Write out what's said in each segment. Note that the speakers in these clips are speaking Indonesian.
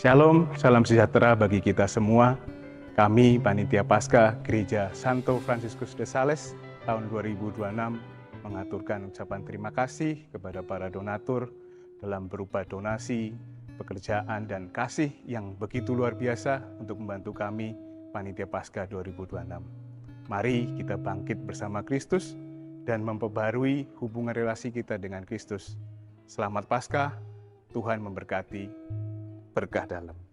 Shalom, salam sejahtera bagi kita semua. Kami, Panitia Paskah Gereja Santo Fransiskus de Sales tahun 2026 mengaturkan ucapan terima kasih kepada para donatur dalam berupa donasi, pekerjaan, dan kasih yang begitu luar biasa untuk membantu kami, Panitia Paskah 2026. Mari kita bangkit bersama Kristus dan memperbarui hubungan relasi kita dengan Kristus. Selamat Paskah, Tuhan memberkati. Berkah dalam.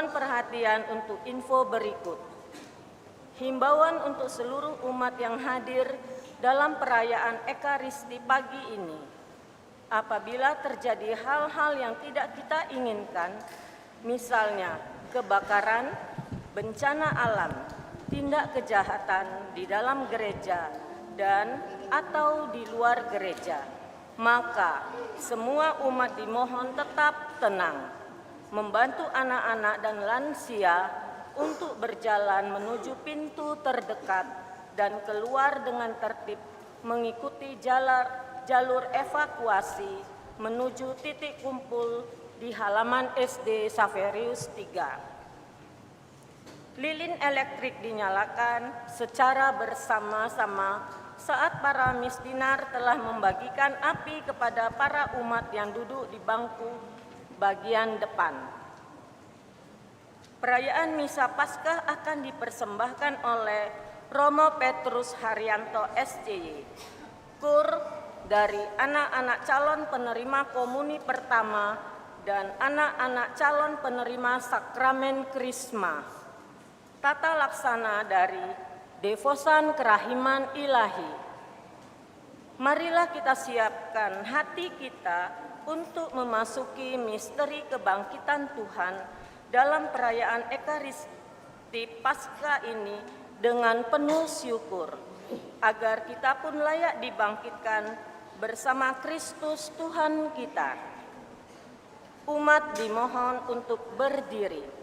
Perhatian untuk info berikut. Himbauan untuk seluruh umat yang hadir dalam perayaan Ekaristi pagi ini. Apabila terjadi hal-hal yang tidak kita inginkan, misalnya kebakaran, bencana alam, tindak kejahatan di dalam gereja dan atau di luar gereja, maka semua umat dimohon tetap tenang, membantu anak-anak dan lansia untuk berjalan menuju pintu terdekat dan keluar dengan tertib mengikuti jalur evakuasi menuju titik kumpul di halaman SD Saverius 3. Lilin elektrik dinyalakan secara bersama-sama saat para misdinar telah membagikan api kepada para umat yang duduk di bangku bagian depan. Perayaan Misa Paskah akan dipersembahkan oleh Romo Petrus Haryanto SCY, KUR dari anak-anak calon penerima komuni pertama dan anak-anak calon penerima sakramen Krisma. Tata laksana dari Devosan Kerahiman Ilahi. Marilah kita siapkan hati kita untuk memasuki misteri kebangkitan Tuhan dalam perayaan Ekaristi Paskah ini dengan penuh syukur, agar kita pun layak dibangkitkan bersama Kristus Tuhan kita. Umat dimohon untuk berdiri.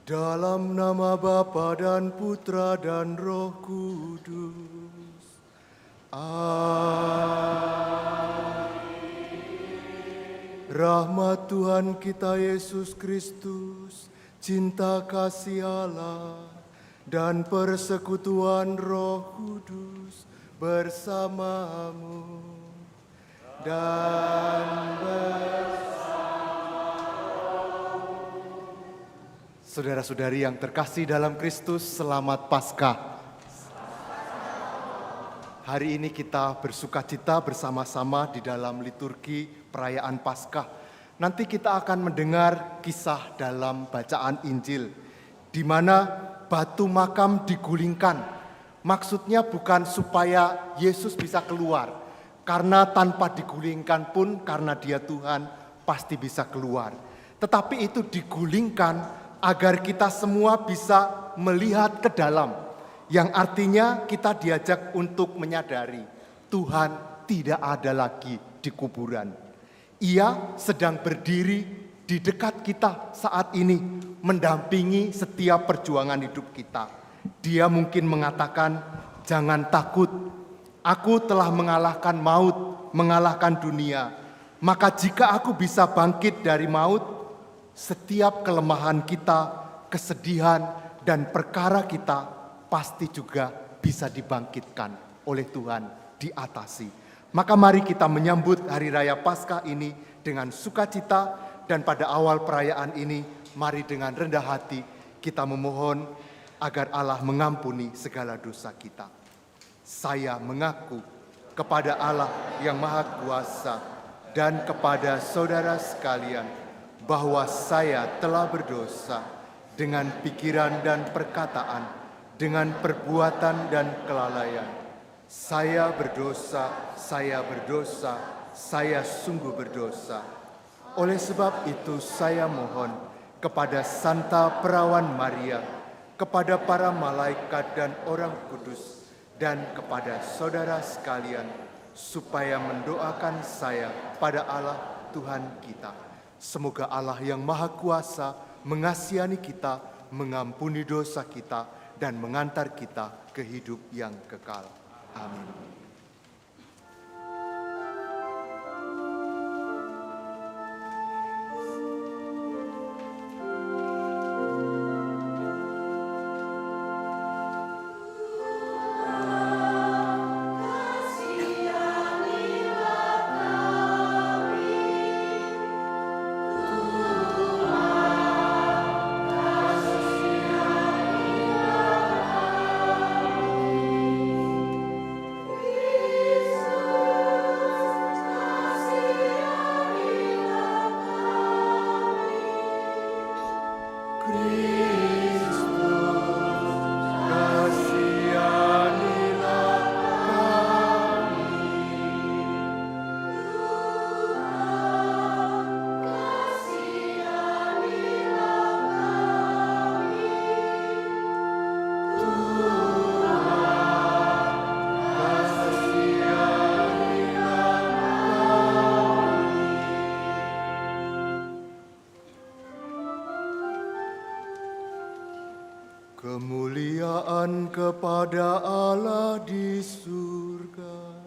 Dalam nama Bapa dan Putra dan Roh Kudus. Amin. Rahmat Tuhan kita Yesus Kristus, cinta kasih Allah, dan persekutuan Roh Kudus bersamamu dan Saudara-saudari yang terkasih dalam Kristus, selamat Paskah. Hari ini kita bersukacita bersama-sama di dalam liturgi perayaan Paskah. Nanti kita akan mendengar kisah dalam bacaan Injil, di mana batu makam digulingkan. Maksudnya bukan supaya Yesus bisa keluar, karena tanpa digulingkan pun karena Dia Tuhan pasti bisa keluar. Tetapi itu digulingkan agar kita semua bisa melihat ke dalam, yang artinya kita diajak untuk menyadari Tuhan tidak ada lagi di kuburan. Ia sedang berdiri di dekat kita saat ini, mendampingi setiap perjuangan hidup kita. Dia mungkin mengatakan, jangan takut, aku telah mengalahkan maut, mengalahkan dunia. Maka jika aku bisa bangkit dari maut, setiap kelemahan kita, kesedihan, dan perkara kita pasti juga bisa dibangkitkan oleh Tuhan, diatasi. Maka mari kita menyambut Hari Raya Paskah ini dengan sukacita, dan pada awal perayaan ini, mari dengan rendah hati kita memohon agar Allah mengampuni segala dosa kita. Saya mengaku kepada Allah yang Maha Kuasa dan kepada saudara sekalian, bahwa saya telah berdosa dengan pikiran dan perkataan, dengan perbuatan dan kelalaian. Saya berdosa, saya sungguh berdosa. Oleh sebab itu saya mohon kepada Santa Perawan Maria, kepada para malaikat dan orang kudus, dan kepada saudara sekalian, supaya mendoakan saya pada Allah Tuhan kita. Semoga Allah yang Maha Kuasa mengasihani kita, mengampuni dosa kita, dan mengantar kita ke hidup yang kekal. Amin. Kemuliaan kepada Allah di surga.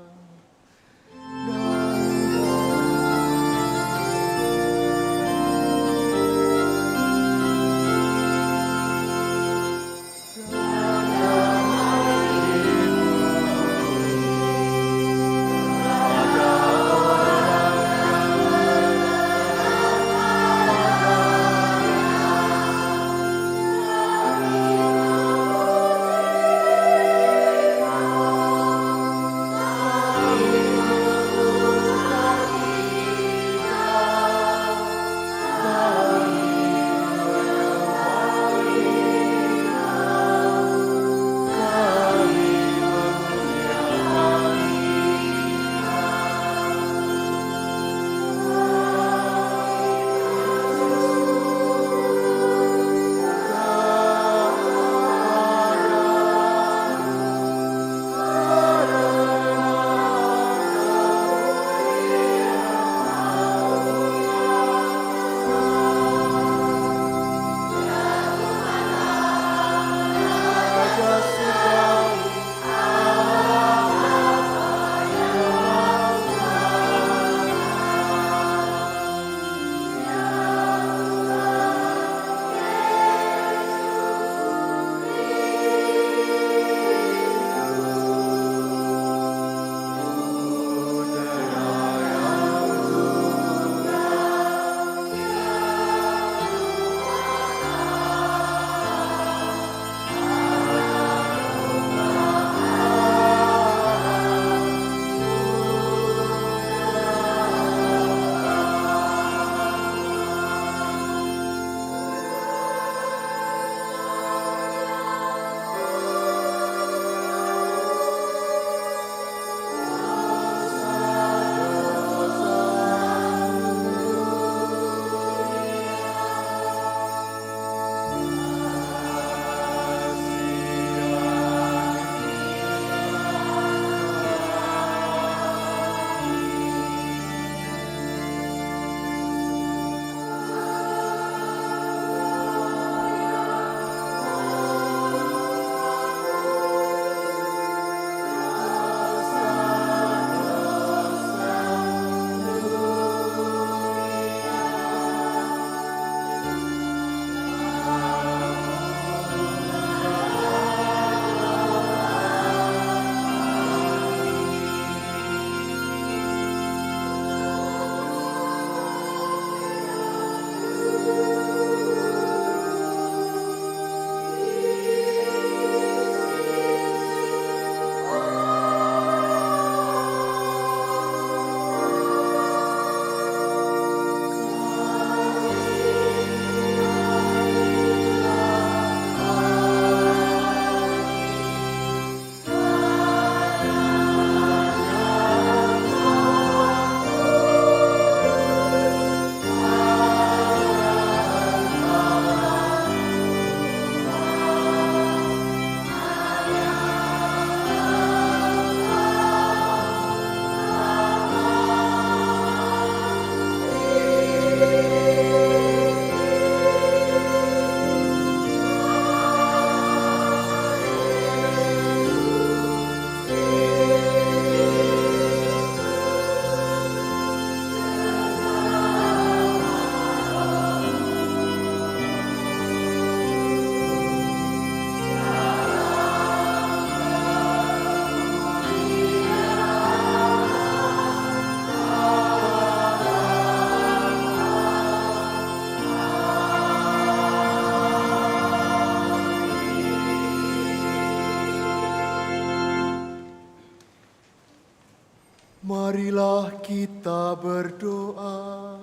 kita berdoa.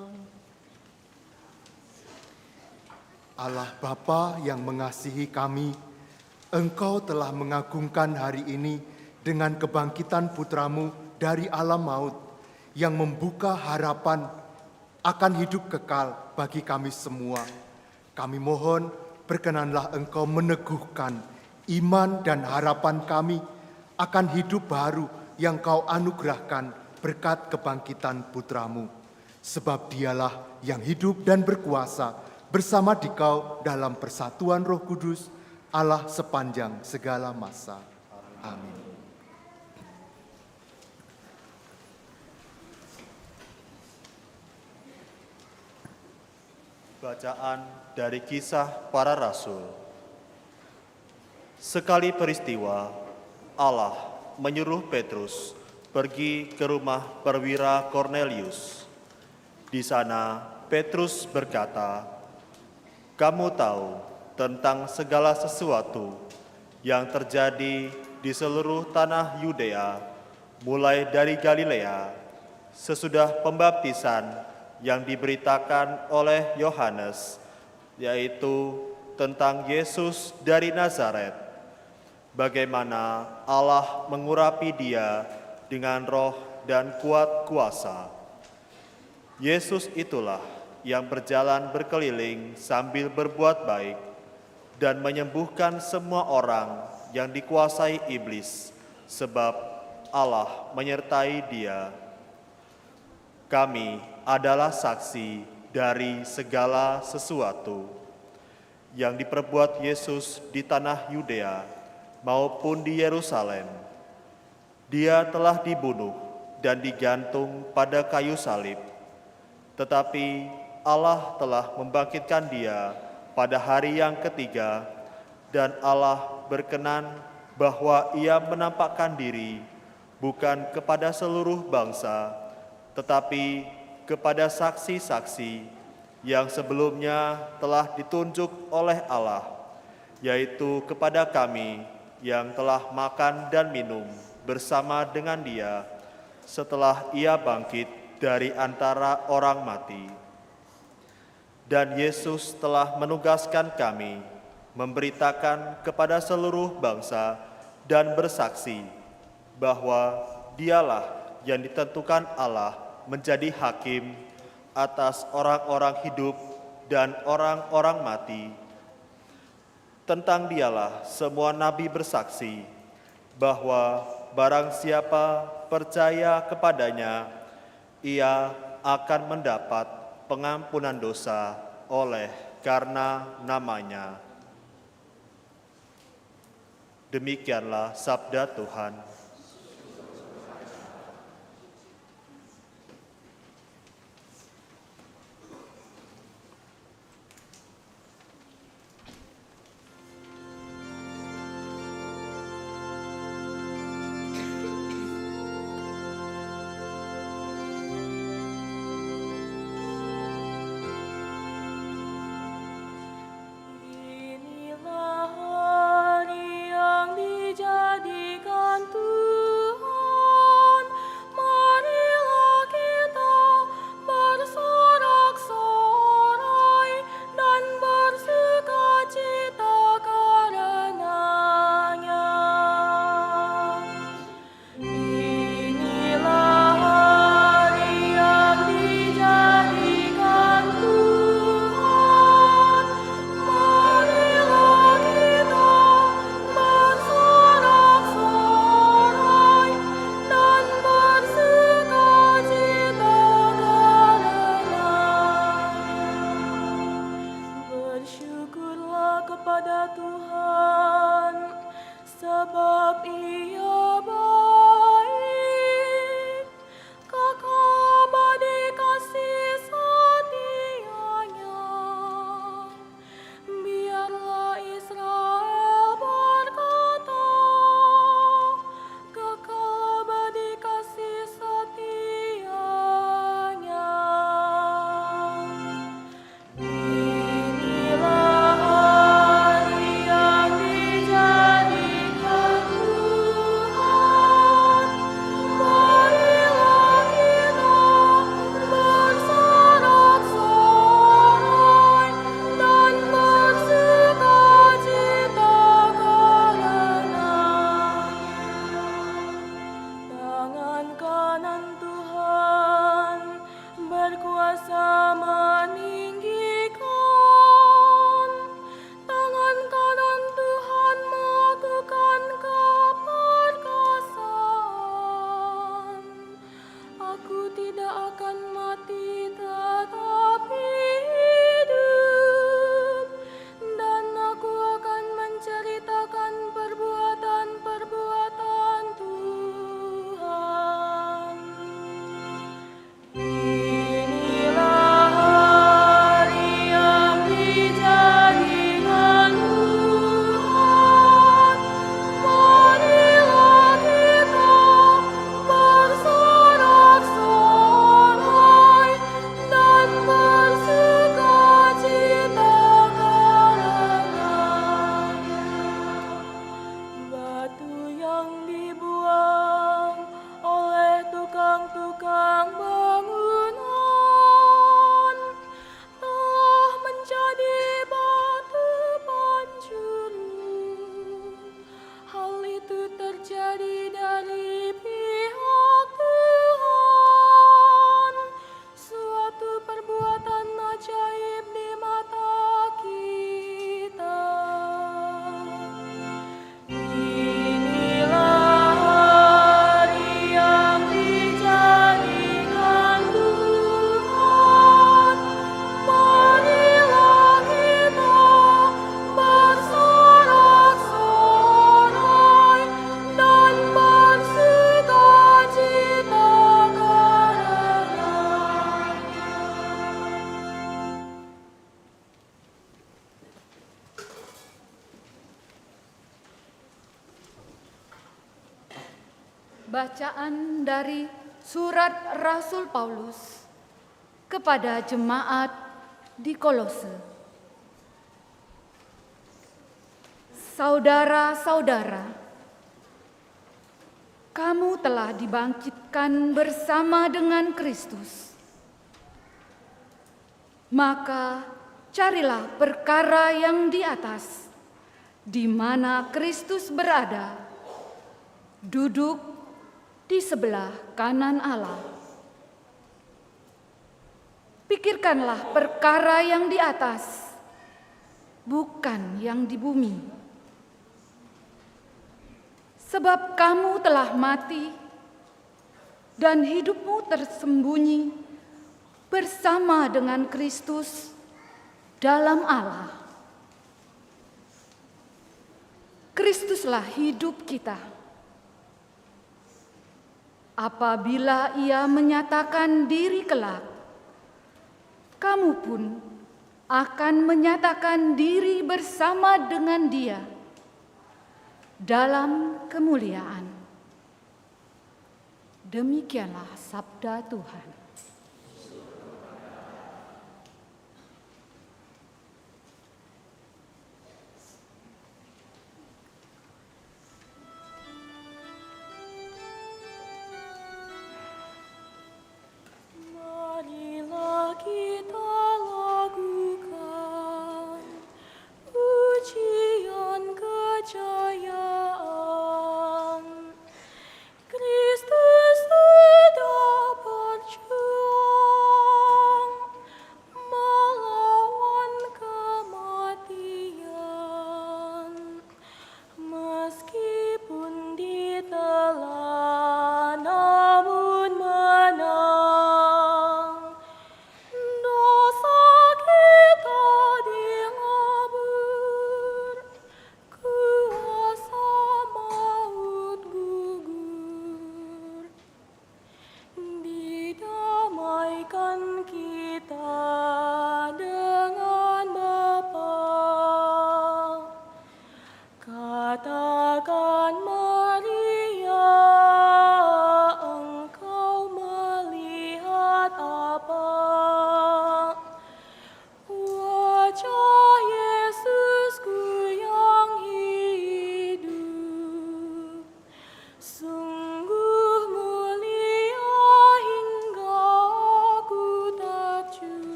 Allah Bapa yang mengasihi kami, Engkau telah mengagungkan hari ini dengan kebangkitan putra-Mu dari alam maut yang membuka harapan akan hidup kekal bagi kami semua. Kami mohon berkenanlah Engkau meneguhkan iman dan harapan kami akan hidup baru yang Kau anugerahkan berkat kebangkitan putra-Mu. Sebab Dialah yang hidup dan berkuasa bersama Dikau dalam persatuan Roh Kudus, Allah sepanjang segala masa. Amin. Bacaan dari Kisah Para Rasul. Sekali peristiwa, Allah menyuruh Petrus pergi ke rumah perwira Kornelius. Di sana Petrus berkata, "Kamu tahu tentang segala sesuatu yang terjadi di seluruh tanah Yudea, mulai dari Galilea, sesudah pembaptisan yang diberitakan oleh Yohanes, yaitu tentang Yesus dari Nazaret, bagaimana Allah mengurapi Dia dengan roh dan kuat kuasa. Yesus itulah yang berjalan berkeliling sambil berbuat baik dan menyembuhkan semua orang yang dikuasai iblis, sebab Allah menyertai Dia. Kami adalah saksi dari segala sesuatu yang diperbuat Yesus di tanah Yudea maupun di Yerusalem. Dia telah dibunuh dan digantung pada kayu salib, tetapi Allah telah membangkitkan Dia pada hari yang ketiga, dan Allah berkenan bahwa Ia menampakkan diri bukan kepada seluruh bangsa, tetapi kepada saksi-saksi yang sebelumnya telah ditunjuk oleh Allah, yaitu kepada kami yang telah makan dan minum bersama dengan Dia setelah Ia bangkit dari antara orang mati. Dan Yesus telah menugaskan kami memberitakan kepada seluruh bangsa dan bersaksi bahwa Dialah yang ditentukan Allah menjadi hakim atas orang-orang hidup dan orang-orang mati. Tentang Dialah semua nabi bersaksi bahwa barang siapa percaya kepadanya, ia akan mendapat pengampunan dosa oleh karena namanya. Demikianlah sabda Tuhan. Inilah hari yang dijadikan Tuhan. kuasa meninggikan. Tangan kanan Tuhan melakukan keperkasaan. Aku tidak akan mati tetapi hidup, dan aku akan menceritakan perbuatan-perbuatan Tuhan. Inilah hari yang dijadikan Tuhan. Marilah kita bersorak-sorai dan bersukacita karenanya. Batu yang dibuang oleh tukang-tukang bangunan telah menjadi batu pancuru. Hal itu terjadi dari pihak Tuhan, suatu perbuatan ajaib di mata kita. Inilah hari yang dijadikan Tuhan. Marilah kita bersorak-sorai dan bersukacita karenanya. Bacaan dari surat Rasul Paulus kepada jemaat di Kolose. Saudara-saudara, kamu telah dibangkitkan bersama dengan Kristus. Maka carilah perkara yang di atas, di mana Kristus berada, duduk di sebelah kanan Allah. Pikirkanlah perkara yang di atas, bukan yang di bumi. Sebab kamu telah mati, dan hidupmu tersembunyi bersama dengan Kristus dalam Allah. Kristuslah hidup kita. Apabila Ia menyatakan diri kelak, kamu pun akan menyatakan diri bersama dengan Dia dalam kemuliaan. Demikianlah sabda Tuhan. Marilah kita lakukan pujian kejayaan. Kristus sudah berjuang.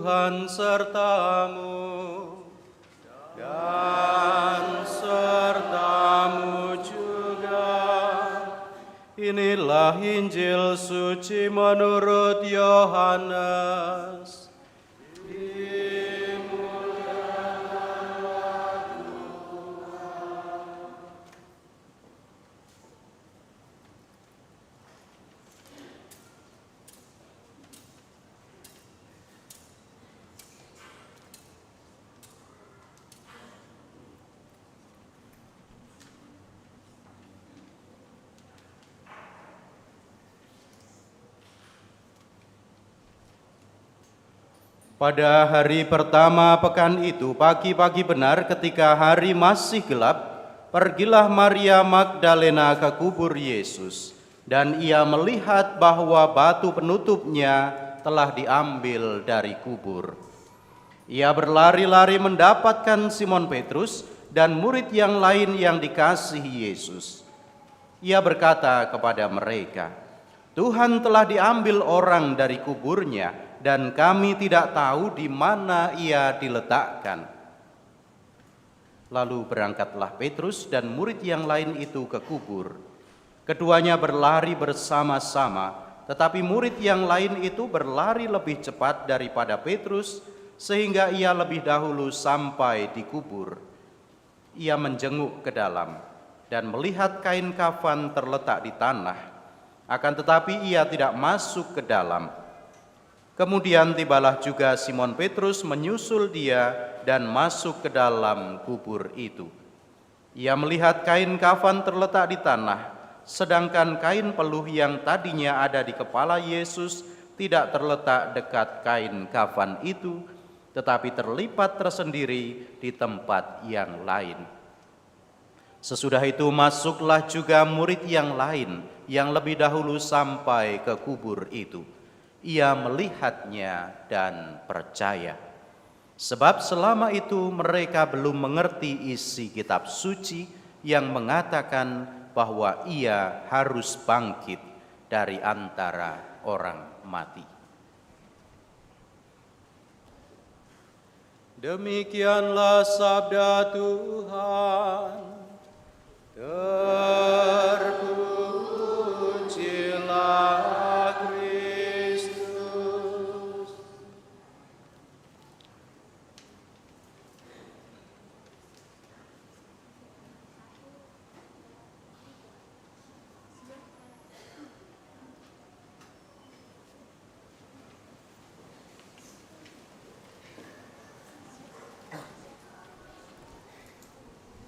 Tuhan sertamu dan sertamu juga. Inilah Injil suci menurut Yohanes. Pada hari pertama pekan itu, pagi-pagi benar ketika hari masih gelap, pergilah Maria Magdalena ke kubur Yesus, dan ia melihat bahwa batu penutupnya telah diambil dari kubur. Ia berlari-lari mendapatkan Simon Petrus dan murid yang lain yang dikasihi Yesus. Ia berkata kepada mereka, "Tuhan telah diambil orang dari kuburnya, dan kami tidak tahu di mana ia diletakkan." Lalu berangkatlah Petrus dan murid yang lain itu ke kubur. Keduanya berlari bersama-sama, tetapi murid yang lain itu berlari lebih cepat daripada Petrus, sehingga ia lebih dahulu sampai di kubur. Ia menjenguk ke dalam dan melihat kain kafan terletak di tanah, akan tetapi ia tidak masuk ke dalam. Kemudian tibalah juga Simon Petrus menyusul dia dan masuk ke dalam kubur itu. Ia melihat kain kafan terletak di tanah, sedangkan kain peluh yang tadinya ada di kepala Yesus tidak terletak dekat kain kafan itu, tetapi terlipat tersendiri di tempat yang lain. Sesudah itu masuklah juga murid yang lain yang lebih dahulu sampai ke kubur itu. Ia melihatnya dan percaya. Sebab selama itu mereka belum mengerti isi kitab suci yang mengatakan bahwa ia harus bangkit dari antara orang mati. Demikianlah sabda Tuhan. Terpujilah Kristus.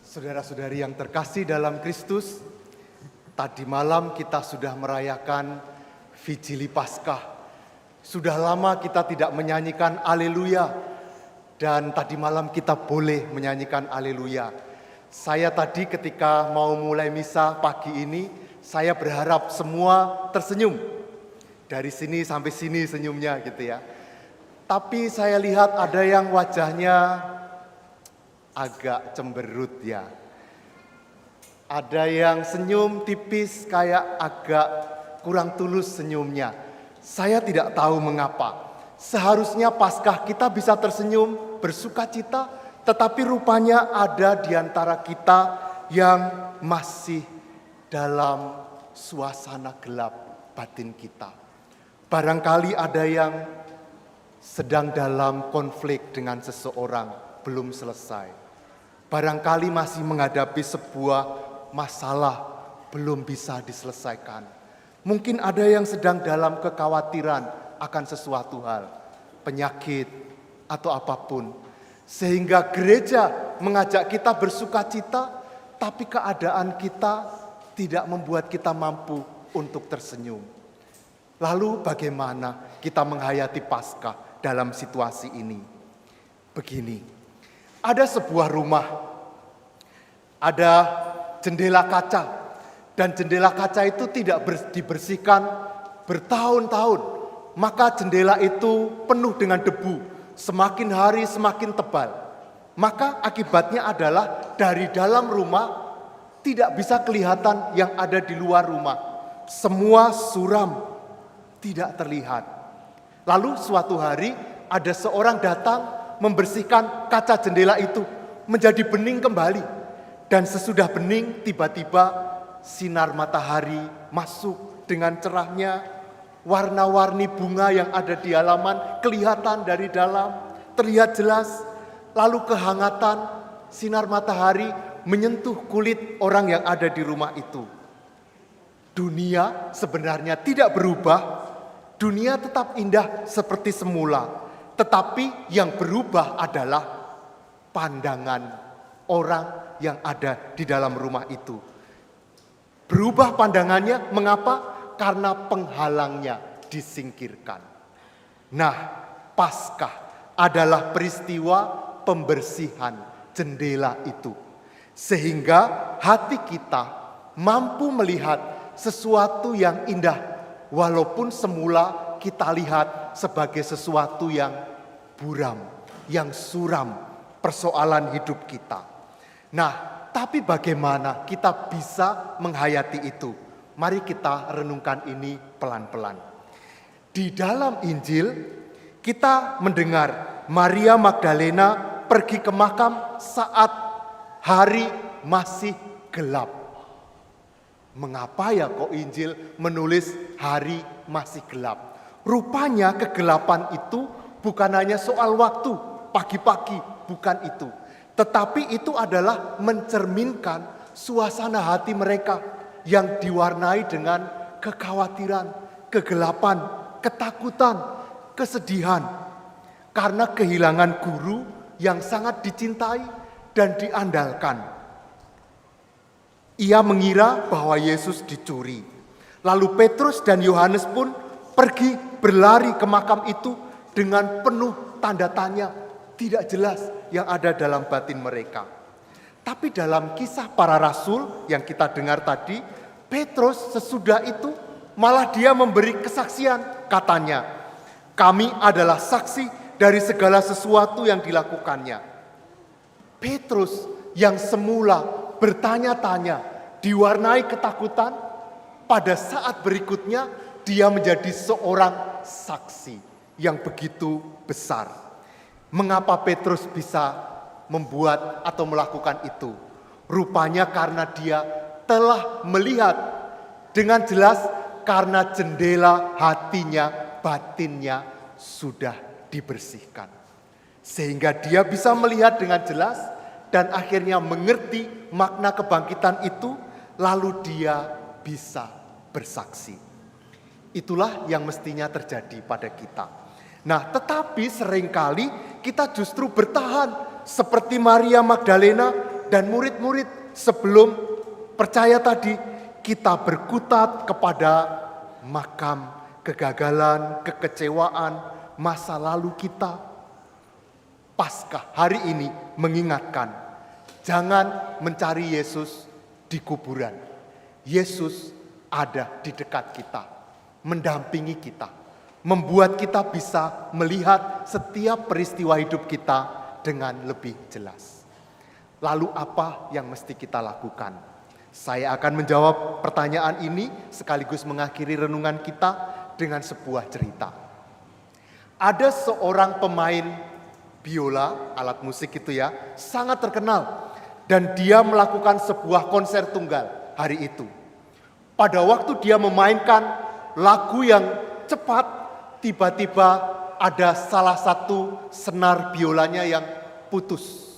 Saudara-saudari yang terkasih dalam Kristus, tadi malam kita sudah merayakan Vigili Paskah. Sudah lama kita tidak menyanyikan Haleluya, dan tadi malam kita boleh menyanyikan Haleluya. Saya tadi ketika mau mulai misa pagi ini, saya berharap semua tersenyum. Dari sini sampai sini senyumnya gitu ya. Tapi saya lihat ada yang wajahnya agak cemberut ya. Ada yang senyum tipis kayak agak kurang tulus senyumnya. Saya tidak tahu mengapa. Seharusnya Paskah kita bisa tersenyum, bersukacita, tetapi rupanya ada di antara kita yang masih dalam suasana gelap batin kita. Barangkali ada yang sedang dalam konflik dengan seseorang, belum selesai. Barangkali masih menghadapi sebuah masalah belum bisa diselesaikan. Mungkin ada yang sedang dalam kekhawatiran akan sesuatu hal, penyakit atau apapun. Sehingga gereja mengajak kita bersukacita, tapi keadaan kita tidak membuat kita mampu untuk tersenyum. Lalu bagaimana kita menghayati Paskah dalam situasi ini? Begini. Ada sebuah rumah, ada jendela kaca, dan jendela kaca itu tidak dibersihkan bertahun-tahun. Maka jendela itu penuh dengan debu, semakin hari semakin tebal. Maka akibatnya adalah dari dalam rumah tidak bisa kelihatan yang ada di luar rumah. Semua suram, tidak terlihat. Lalu suatu hari ada seorang datang membersihkan kaca jendela itu menjadi bening kembali. Dan sesudah bening, tiba-tiba sinar matahari masuk dengan cerahnya. Warna-warni bunga yang ada di halaman kelihatan dari dalam, terlihat jelas. Lalu kehangatan sinar matahari menyentuh kulit orang yang ada di rumah itu. Dunia sebenarnya tidak berubah, dunia tetap indah seperti semula. Tetapi yang berubah adalah pandangan orang yang ada di dalam rumah itu. Berubah pandangannya, mengapa? Karena penghalangnya disingkirkan. Nah, Paskah adalah peristiwa pembersihan jendela itu. Sehingga hati kita mampu melihat sesuatu yang indah, walaupun semula kita lihat sebagai sesuatu yang buram, yang suram persoalan hidup kita. Nah, tapi bagaimana kita bisa menghayati itu? Mari kita renungkan ini pelan-pelan. Di dalam Injil, kita mendengar Maria Magdalena pergi ke makam saat hari masih gelap. Mengapa ya kok Injil menulis hari masih gelap? Rupanya kegelapan itu bukan hanya soal waktu, pagi-pagi, bukan itu. Tetapi itu adalah mencerminkan suasana hati mereka yang diwarnai dengan kekhawatiran, kegelapan, ketakutan, kesedihan. Karena kehilangan guru yang sangat dicintai dan diandalkan. Ia mengira bahwa Yesus dicuri. Lalu Petrus dan Yohanes pun pergi berlari ke makam itu dengan penuh tanda tanya, tidak jelas yang ada dalam batin mereka. Tapi dalam kisah para rasul yang kita dengar tadi, Petrus sesudah itu malah dia memberi kesaksian. Katanya, kami adalah saksi dari segala sesuatu yang dilakukannya. Petrus yang semula bertanya-tanya, diwarnai ketakutan, pada saat berikutnya dia menjadi seorang saksi yang begitu besar. Mengapa Petrus bisa membuat atau melakukan itu? Rupanya karena dia telah melihat dengan jelas, karena jendela hatinya, batinnya sudah dibersihkan. Sehingga dia bisa melihat dengan jelas dan akhirnya mengerti makna kebangkitan itu, lalu dia bisa bersaksi. Itulah yang mestinya terjadi pada kita. Nah, tetapi seringkali kita justru bertahan seperti Maria Magdalena dan murid-murid sebelum percaya tadi. Kita berkutat kepada makam kegagalan, kekecewaan, masa lalu kita. Paskah hari ini mengingatkan, jangan mencari Yesus di kuburan. Yesus ada di dekat kita, mendampingi kita, membuat kita bisa melihat setiap peristiwa hidup kita dengan lebih jelas. Lalu apa yang mesti kita lakukan? Saya akan menjawab pertanyaan ini sekaligus mengakhiri renungan kita dengan sebuah cerita. Ada seorang pemain biola, alat musik itu ya, sangat terkenal. Dan dia melakukan sebuah konser tunggal hari itu. Pada waktu dia memainkan lagu yang cepat, tiba-tiba ada salah satu senar biolanya yang putus.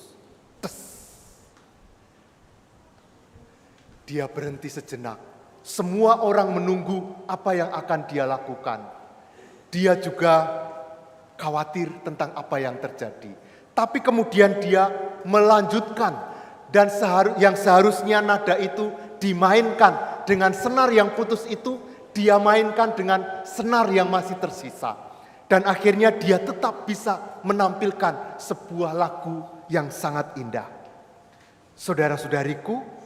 Dia berhenti sejenak. Semua orang menunggu apa yang akan dia lakukan. Dia juga khawatir tentang apa yang terjadi. Tapi kemudian dia melanjutkan. Dan yang seharusnya nada itu dimainkan dengan senar yang putus itu, dia mainkan dengan senar yang masih tersisa. Dan akhirnya dia tetap bisa menampilkan sebuah lagu yang sangat indah. Saudara-saudariku,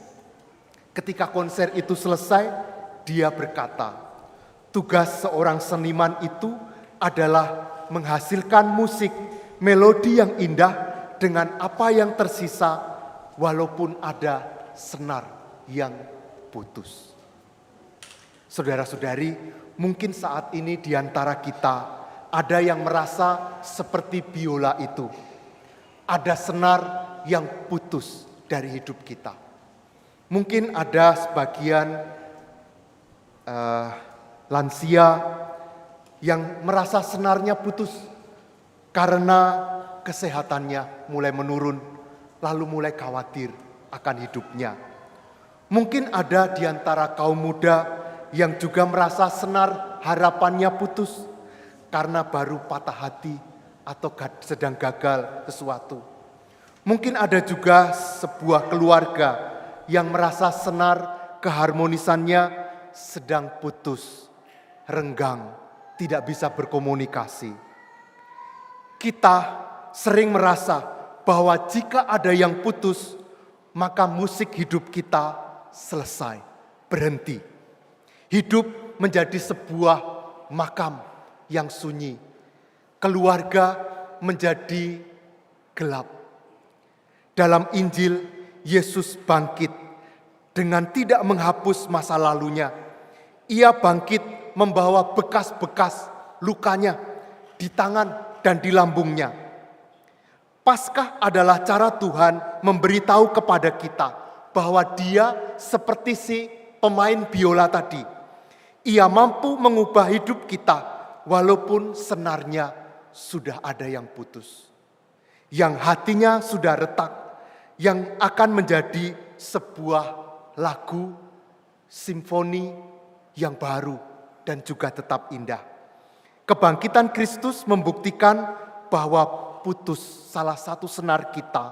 ketika konser itu selesai, dia berkata, tugas seorang seniman itu adalah menghasilkan musik, melodi yang indah dengan apa yang tersisa, walaupun ada senar yang putus. Saudara-saudari, mungkin saat ini di antara kita Ada yang merasa seperti biola itu. Ada senar yang putus dari hidup kita. Mungkin ada sebagian lansia yang merasa senarnya putus karena kesehatannya mulai menurun, lalu mulai khawatir akan hidupnya. Mungkin ada di antara kaum muda yang juga merasa senar harapannya putus karena baru patah hati atau sedang gagal sesuatu. Mungkin ada juga sebuah keluarga yang merasa senar keharmonisannya sedang putus, renggang, tidak bisa berkomunikasi. Kita sering merasa bahwa jika ada yang putus, maka musik hidup kita selesai, berhenti. Hidup menjadi sebuah makam yang sunyi. Keluarga menjadi gelap. Dalam Injil, Yesus bangkit dengan tidak menghapus masa lalunya. Ia bangkit membawa bekas-bekas lukanya di tangan dan di lambungnya. Paskah adalah cara Tuhan memberitahu kepada kita bahwa Dia seperti si pemain biola tadi. Ia mampu mengubah hidup kita walaupun senarnya sudah ada yang putus. Yang hatinya sudah retak, yang akan menjadi sebuah lagu, simfoni yang baru dan juga tetap indah. Kebangkitan Kristus membuktikan bahwa putus salah satu senar kita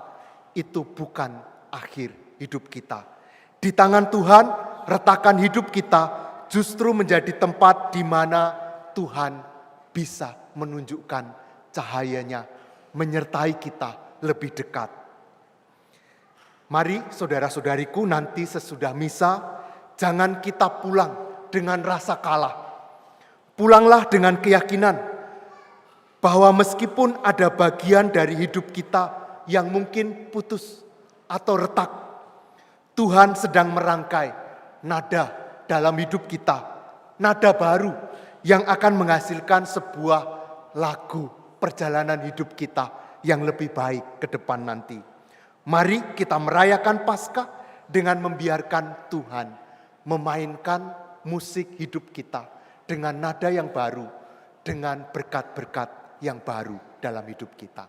itu bukan akhir hidup kita. Di tangan Tuhan, retakan hidup kita justru menjadi tempat di mana Tuhan bisa menunjukkan cahayanya, menyertai kita lebih dekat. Mari saudara-saudariku, nanti sesudah misa, jangan kita pulang dengan rasa kalah. Pulanglah dengan keyakinan bahwa meskipun ada bagian dari hidup kita yang mungkin putus atau retak, Tuhan sedang merangkai nada dalam hidup kita, nada baru yang akan menghasilkan sebuah lagu perjalanan hidup kita yang lebih baik ke depan nanti. Mari kita merayakan Paskah dengan membiarkan Tuhan memainkan musik hidup kita dengan nada yang baru, dengan berkat-berkat yang baru dalam hidup kita.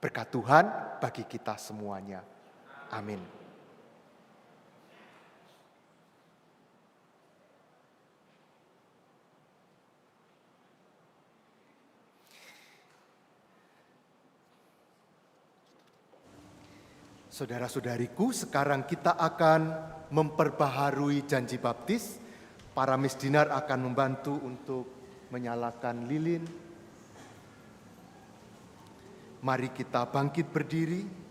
Berkat Tuhan bagi kita semuanya. Amin. Saudara-saudariku, sekarang kita akan memperbaharui janji baptis. Para misdinar akan membantu untuk menyalakan lilin. Mari kita bangkit berdiri.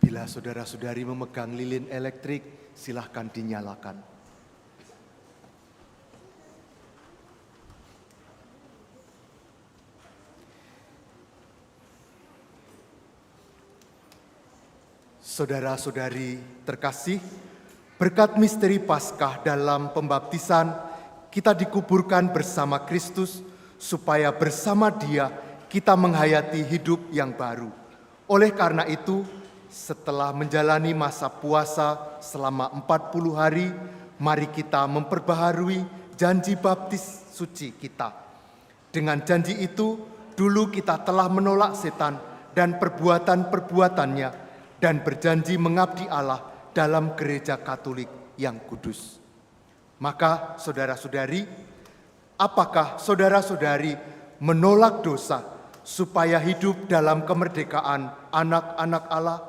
Bila saudara-saudari memegang lilin elektrik, silahkan dinyalakan. Saudara-saudari terkasih, berkat misteri Paskah dalam pembaptisan, kita dikuburkan bersama Kristus, supaya bersama Dia kita menghayati hidup yang baru. Oleh karena itu, setelah menjalani masa puasa selama 40 hari, mari kita memperbaharui janji baptis suci kita. Dengan janji itu, dulu kita telah menolak setan dan perbuatan-perbuatannya, dan berjanji mengabdi Allah dalam gereja Katolik yang kudus. Maka saudara-saudari, apakah saudara-saudari menolak dosa supaya hidup dalam kemerdekaan anak-anak Allah?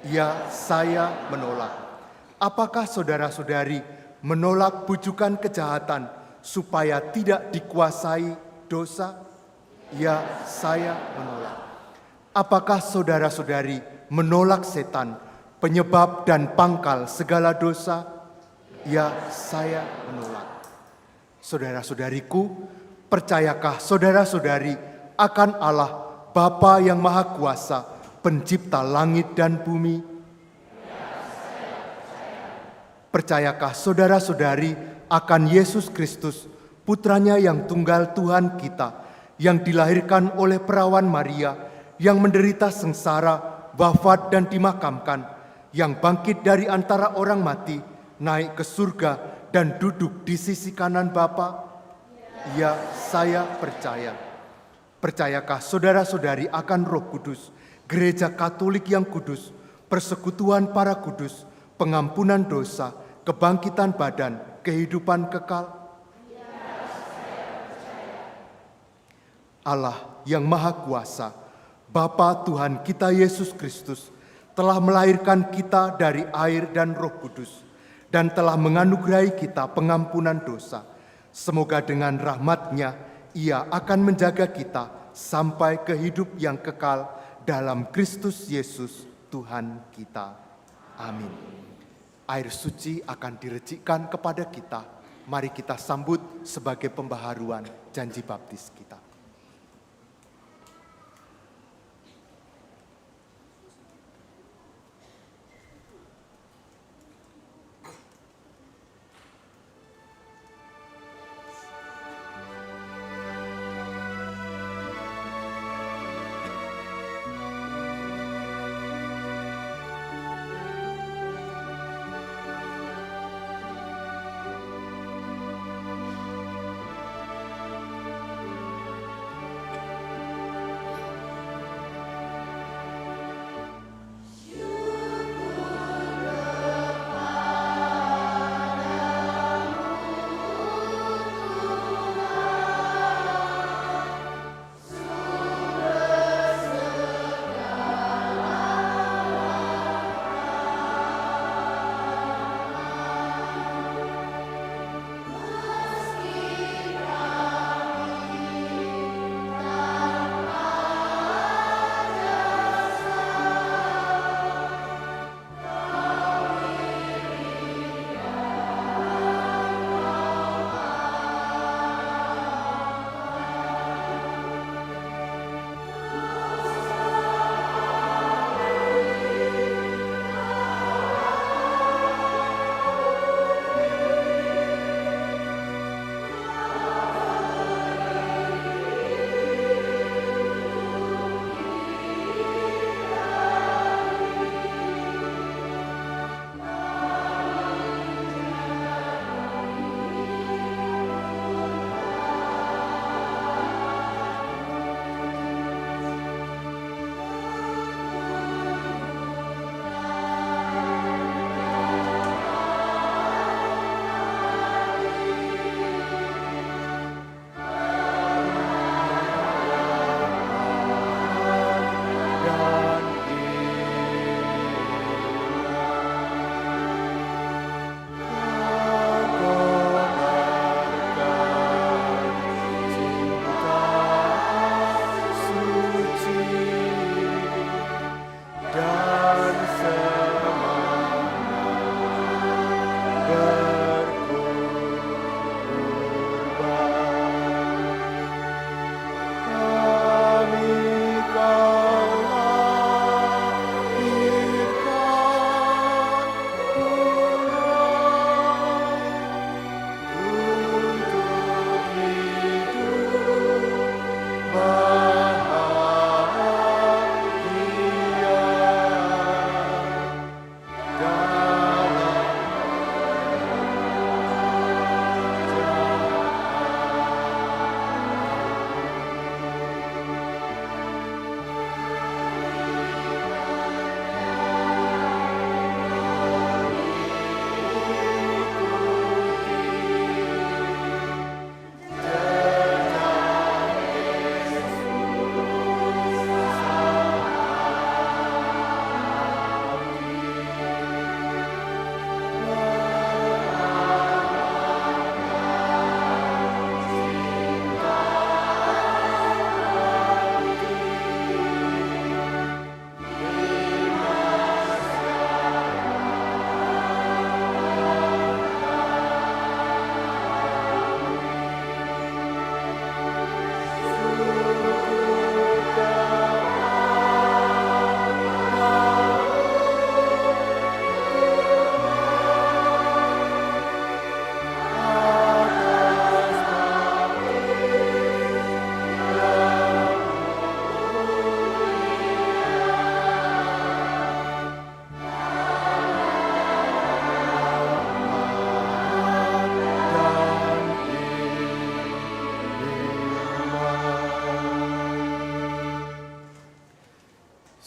Ya, saya menolak. Apakah saudara-saudari menolak bujukan kejahatan supaya tidak dikuasai dosa? Ya, saya menolak. Apakah saudara-saudari menolak setan, penyebab dan pangkal segala dosa? Ya, saya menolak. Saudara-saudariku, percayakah saudara-saudari akan Allah, Bapa yang Maha Kuasa, Pencipta langit dan bumi? Percayakah saudara-saudari akan Yesus Kristus, Putranya yang tunggal Tuhan kita, yang dilahirkan oleh perawan Maria, yang menderita sengsara, wafat dan dimakamkan, yang bangkit dari antara orang mati, naik ke surga dan duduk di sisi kanan Bapa? Ya, saya percaya. Percayakah saudara-saudari akan Roh Kudus, Gereja Katolik yang kudus, persekutuan para kudus, pengampunan dosa, kebangkitan badan, kehidupan kekal? Allah yang Maha Kuasa, Bapa Tuhan kita Yesus Kristus, telah melahirkan kita dari air dan Roh Kudus, dan telah menganugerahi kita pengampunan dosa. Semoga dengan rahmat-Nya, Ia akan menjaga kita sampai ke hidup yang kekal dalam Kristus Yesus Tuhan kita. Amin. Air suci akan direjikkan kepada kita. Mari kita sambut sebagai pembaharuan janji baptis kita.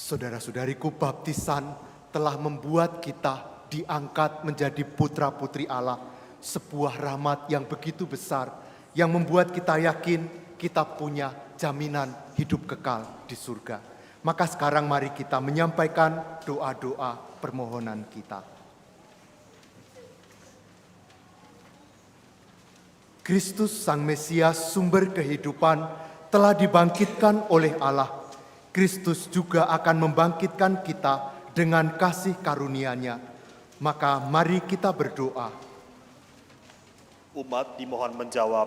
Saudara-saudariku, baptisan telah membuat kita diangkat menjadi putra-putri Allah. Sebuah rahmat yang begitu besar, yang membuat kita yakin kita punya jaminan hidup kekal di surga. Maka sekarang mari kita menyampaikan doa-doa permohonan kita. Kristus Sang Mesias, sumber kehidupan, telah dibangkitkan oleh Allah. Kristus juga akan membangkitkan kita dengan kasih karunia-Nya. Maka mari kita berdoa. Umat dimohon menjawab,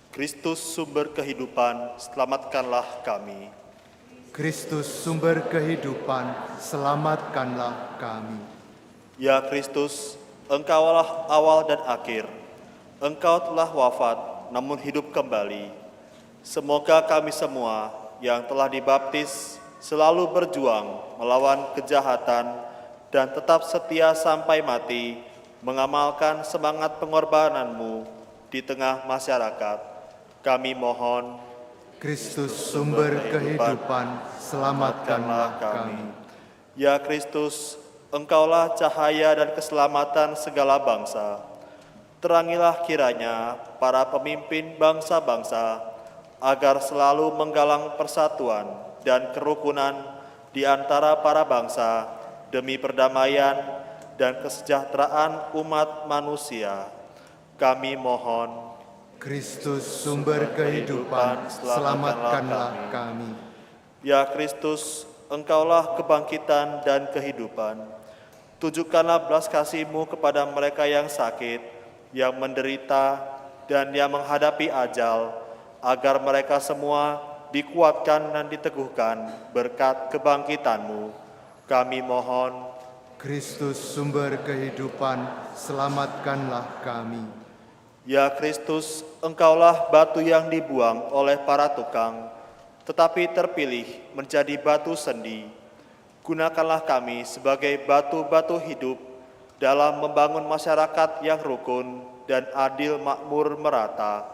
Kristus sumber kehidupan, selamatkanlah kami. Kristus sumber kehidupan, selamatkanlah kami. Ya Kristus, Engkaulah awal dan akhir. Engkau telah wafat, namun hidup kembali. Semoga kami semua yang telah dibaptis selalu berjuang melawan kejahatan dan tetap setia sampai mati, mengamalkan semangat pengorbanan-Mu di tengah masyarakat. Kami mohon, Kristus sumber kehidupan, selamatkanlah kami. Ya Kristus, Engkaulah cahaya dan keselamatan segala bangsa. Terangilah kiranya para pemimpin bangsa-bangsa agar selalu menggalang persatuan dan kerukunan di antara para bangsa demi perdamaian dan kesejahteraan umat manusia. Kami mohon, Kristus sumber kehidupan, selamatkanlah kami. Ya Kristus, Engkaulah kebangkitan dan kehidupan. Tunjukkanlah belas kasih-Mu kepada mereka yang sakit, yang menderita, dan yang menghadapi ajal, agar mereka semua dikuatkan dan diteguhkan berkat kebangkitan-Mu. Kami mohon, Kristus sumber kehidupan, selamatkanlah kami. Ya Kristus, Engkaulah batu yang dibuang oleh para tukang, tetapi terpilih menjadi batu sendi. Gunakanlah kami sebagai batu-batu hidup dalam membangun masyarakat yang rukun dan adil, makmur, merata.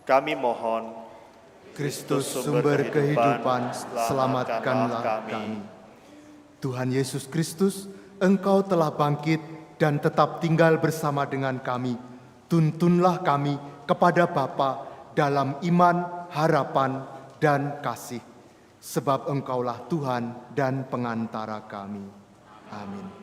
Kami mohon, Kristus sumber kehidupan, selamatkanlah kami. Tuhan Yesus Kristus, Engkau telah bangkit dan tetap tinggal bersama dengan kami. Tuntunlah kami kepada Bapa dalam iman, harapan, dan kasih. Sebab Engkaulah Tuhan dan pengantara kami. Amin.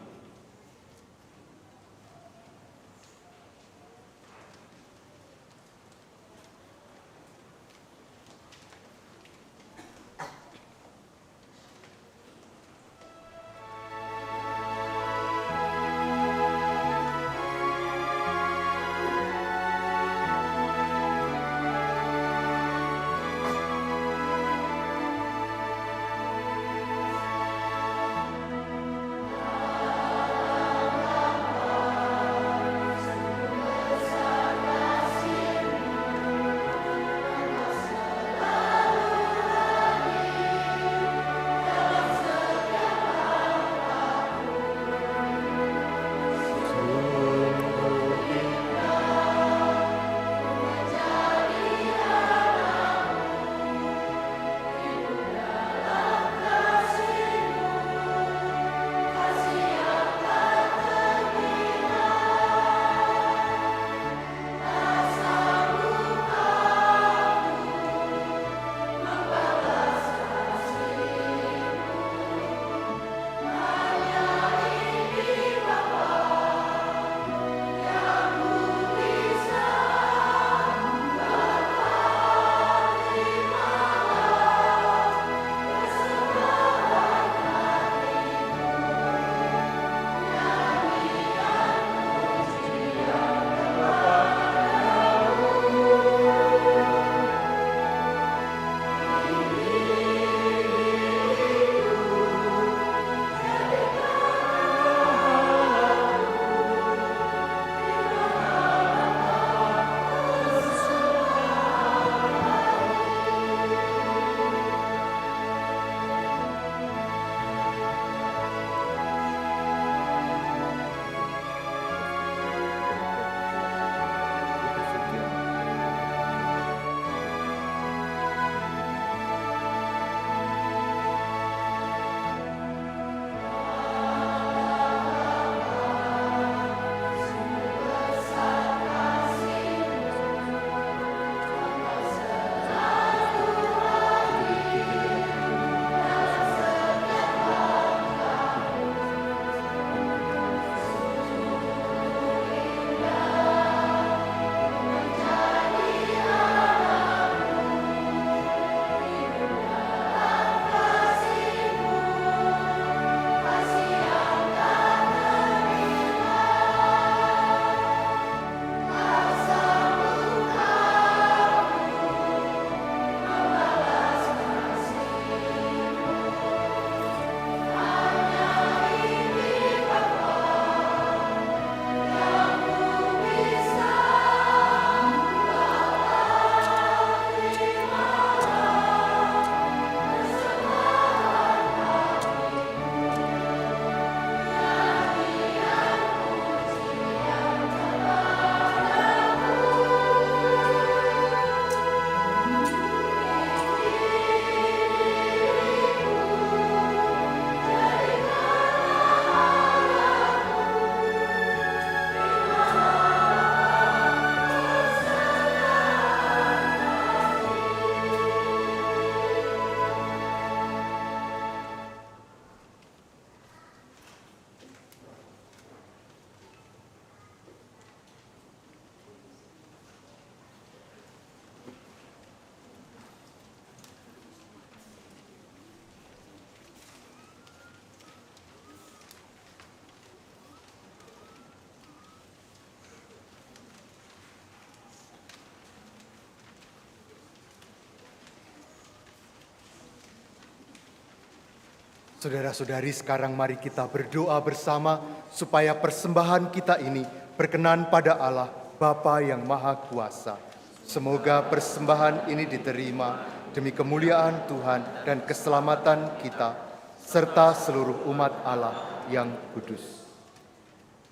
Saudara-saudari, sekarang mari kita berdoa bersama supaya persembahan kita ini berkenan pada Allah Bapa yang Maha Kuasa. Semoga persembahan ini diterima demi kemuliaan Tuhan dan keselamatan kita, serta seluruh umat Allah yang kudus.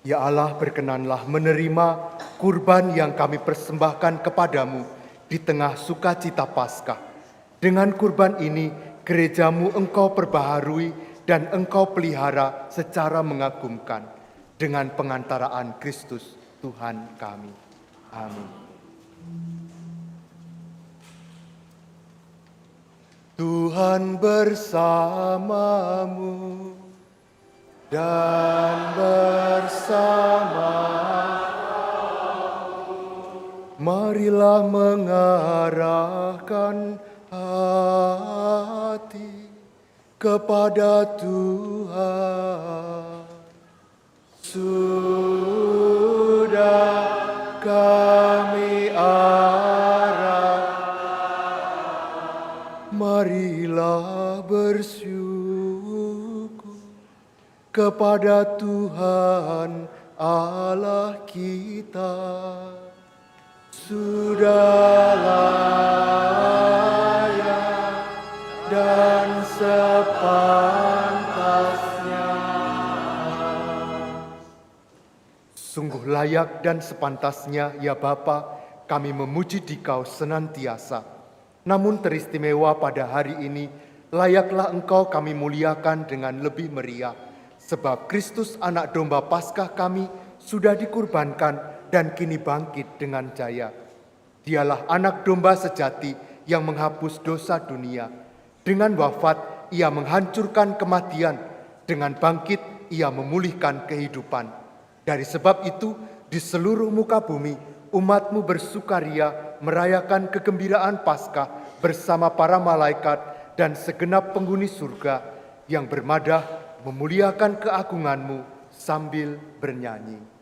Ya Allah, berkenanlah menerima kurban yang kami persembahkan kepadamu di tengah sukacita Paskah. Dengan kurban ini, gerejamu Engkau perbaharui dan Engkau pelihara secara mengagumkan dengan pengantaraan Kristus Tuhan kami. Amin. Tuhan bersamamu dan marilah mengarahkan hati kepada Tuhan. Sudah kami arah, marilah bersyukur kepada Tuhan Allah kita. Sudah layak dan sepantasnya. Sungguh layak dan sepantasnya, ya Bapa, kami memuji Dikau senantiasa. Namun teristimewa pada hari ini, layaklah Engkau kami muliakan dengan lebih meriah. Sebab Kristus anak domba Paskah kami sudah dikurbankan dan kini bangkit dengan jaya. Dialah anak domba sejati yang menghapus dosa dunia. Dengan wafat ia menghancurkan kematian, dengan bangkit ia memulihkan kehidupan. Dari sebab itu di seluruh muka bumi umat-Mu bersukaria merayakan kegembiraan Paskah bersama para malaikat dan segenap penghuni surga yang bermadah memuliakan keagungan-Mu sambil bernyanyi.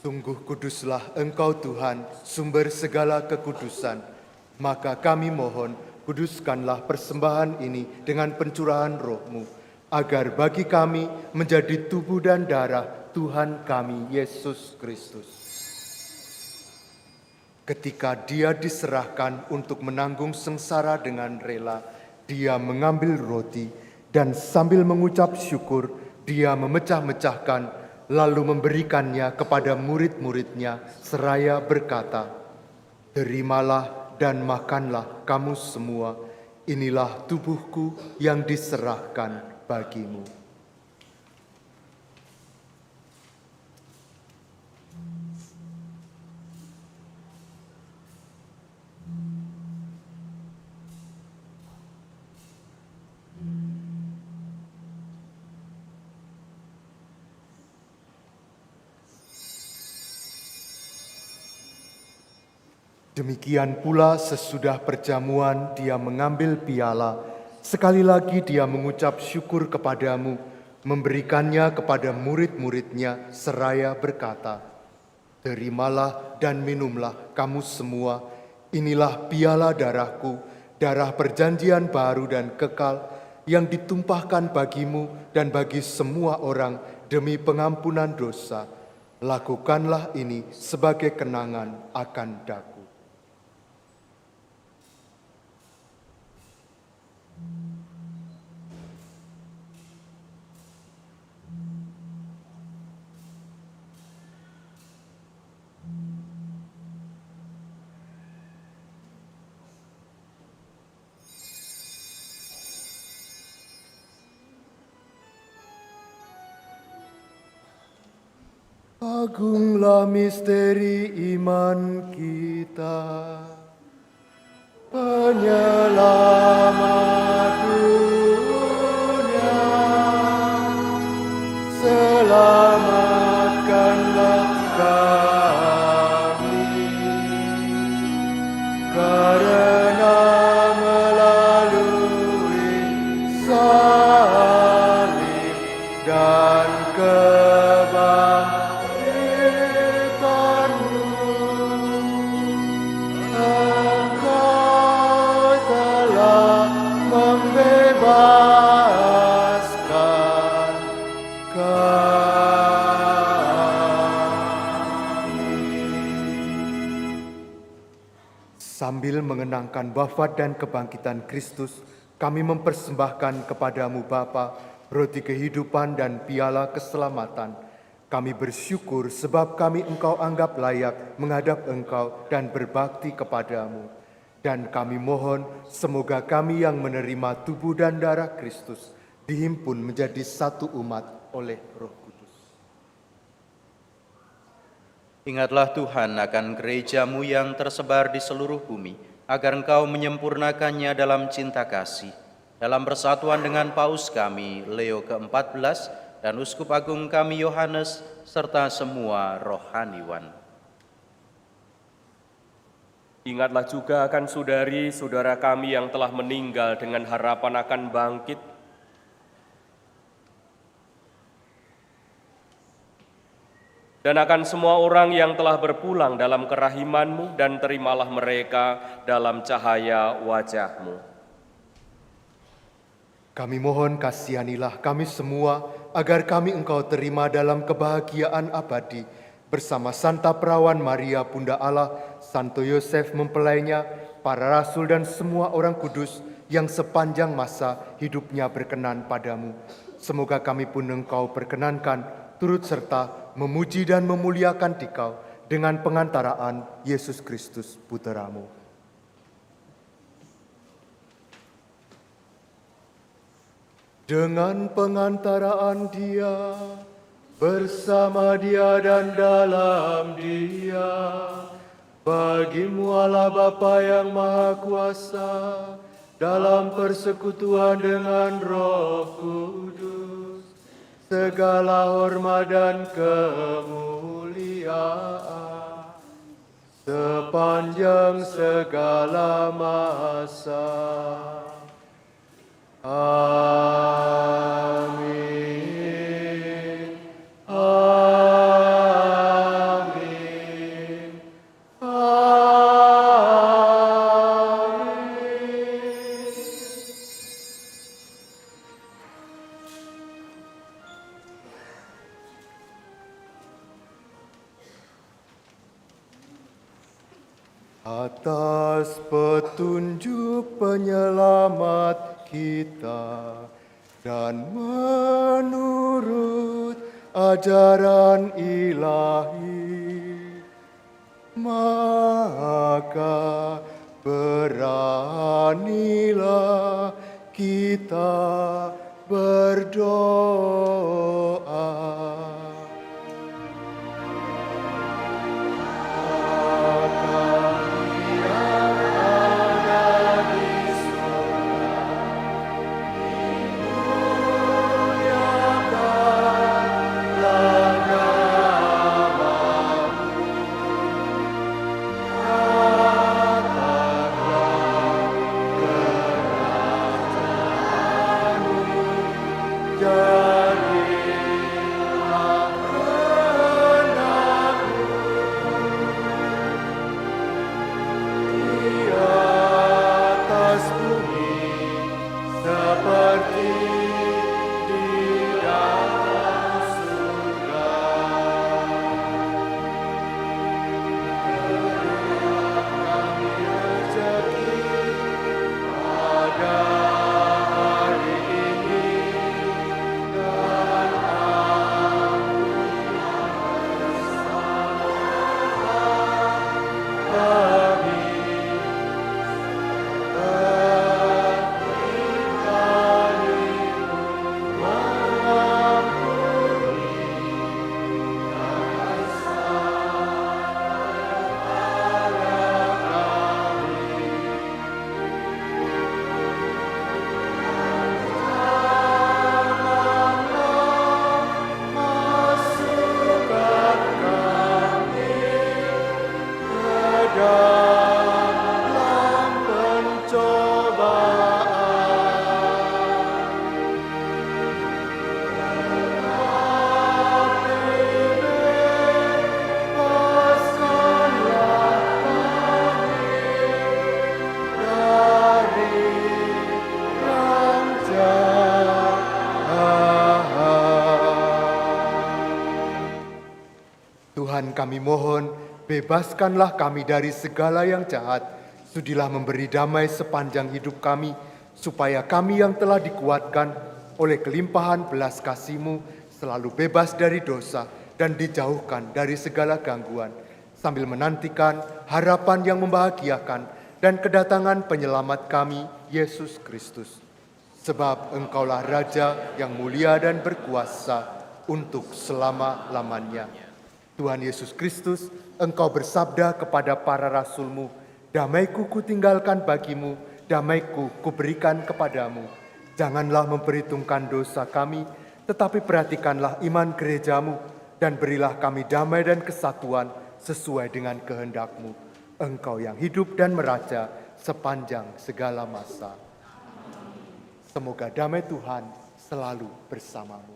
Sungguh kuduslah Engkau Tuhan, sumber segala kekudusan. Maka kami mohon, kuduskanlah persembahan ini dengan pencurahan Roh-Mu, agar bagi kami menjadi tubuh dan darah Tuhan kami, Yesus Kristus. Ketika Dia diserahkan untuk menanggung sengsara dengan rela, Dia mengambil roti dan sambil mengucap syukur, Dia memecah-mecahkan lalu memberikannya kepada murid-muridnya seraya berkata, "Terimalah dan makanlah kamu semua, inilah tubuhku yang diserahkan bagimu." Demikian pula sesudah perjamuan Dia mengambil piala, sekali lagi Dia mengucap syukur kepadamu, memberikannya kepada murid-muridnya seraya berkata, "Terimalah dan minumlah kamu semua, inilah piala darahku, darah perjanjian baru dan kekal, yang ditumpahkan bagimu dan bagi semua orang demi pengampunan dosa. Lakukanlah ini sebagai kenangan akan daku." Agunglah misteri iman kita, penyelamat dunia. Selamatkanlah kami, karena melalui salib dan sambil mengenangkan wafat dan kebangkitan Kristus, kami mempersembahkan kepadamu Bapa, roti kehidupan dan piala keselamatan. Kami bersyukur sebab kami Engkau anggap layak menghadap Engkau dan berbakti kepadamu. Dan kami mohon semoga kami yang menerima tubuh dan darah Kristus dihimpun menjadi satu umat oleh Roh Kudus. Ingatlah Tuhan akan gereja-Mu yang tersebar di seluruh bumi, agar Engkau menyempurnakannya dalam cinta kasih. Dalam persatuan dengan Paus kami, Leo ke-14, dan Uskup Agung kami, Yohanes, serta semua rohaniwan. Ingatlah juga akan saudari-saudara kami yang telah meninggal dengan harapan akan bangkit, dan akan semua orang yang telah berpulang dalam kerahiman-Mu, dan terimalah mereka dalam cahaya wajah-Mu. Kami mohon kasihanilah kami semua, agar kami Engkau terima dalam kebahagiaan abadi, bersama Santa Perawan Maria Bunda Allah, Santo Yosef mempelainya, para rasul dan semua orang kudus yang sepanjang masa hidupnya berkenan padamu. Semoga kami pun Engkau perkenankan, turut serta memuji dan memuliakan Dikau dengan pengantaraan Yesus Kristus Putra-Mu. Dengan pengantaraan Dia, bersama Dia dan dalam Dia, bagi-Mu Allah Bapa yang Maha Kuasa, dalam persekutuan dengan Roh Kudus, segala hormat dan kemuliaan sepanjang segala masa. Amin. Amin. Amin. Atas petunjuk penyelamat kita dan menurut ajaran ilahi, maka beranilah kita berdoa. Jadi Tuhan kami mohon, bebaskanlah kami dari segala yang jahat. Sudilah memberi damai sepanjang hidup kami, supaya kami yang telah dikuatkan oleh kelimpahan belas kasih-Mu selalu bebas dari dosa dan dijauhkan dari segala gangguan, sambil menantikan harapan yang membahagiakan dan kedatangan penyelamat kami, Yesus Kristus. Sebab Engkaulah Raja yang mulia dan berkuasa untuk selama-lamanya. Tuhan Yesus Kristus, Engkau bersabda kepada para rasul-Mu, damai-Ku kutinggalkan bagimu, damai-Ku kuberikan kepadamu. Janganlah memperhitungkan dosa kami, tetapi perhatikanlah iman gereja-Mu, dan berilah kami damai dan kesatuan sesuai dengan kehendak-Mu. Engkau yang hidup dan meraja sepanjang segala masa. Semoga damai Tuhan selalu bersamamu.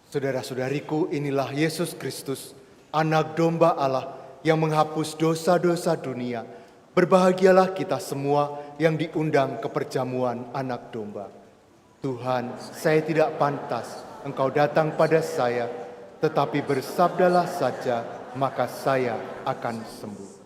Saudara-saudariku, inilah Yesus Kristus, Anak Domba Allah yang menghapus dosa-dosa dunia. Berbahagialah kita semua yang diundang ke perjamuan Anak Domba. Tuhan, saya tidak pantas Engkau datang pada saya, tetapi bersabdalah saja, maka saya akan sembuh.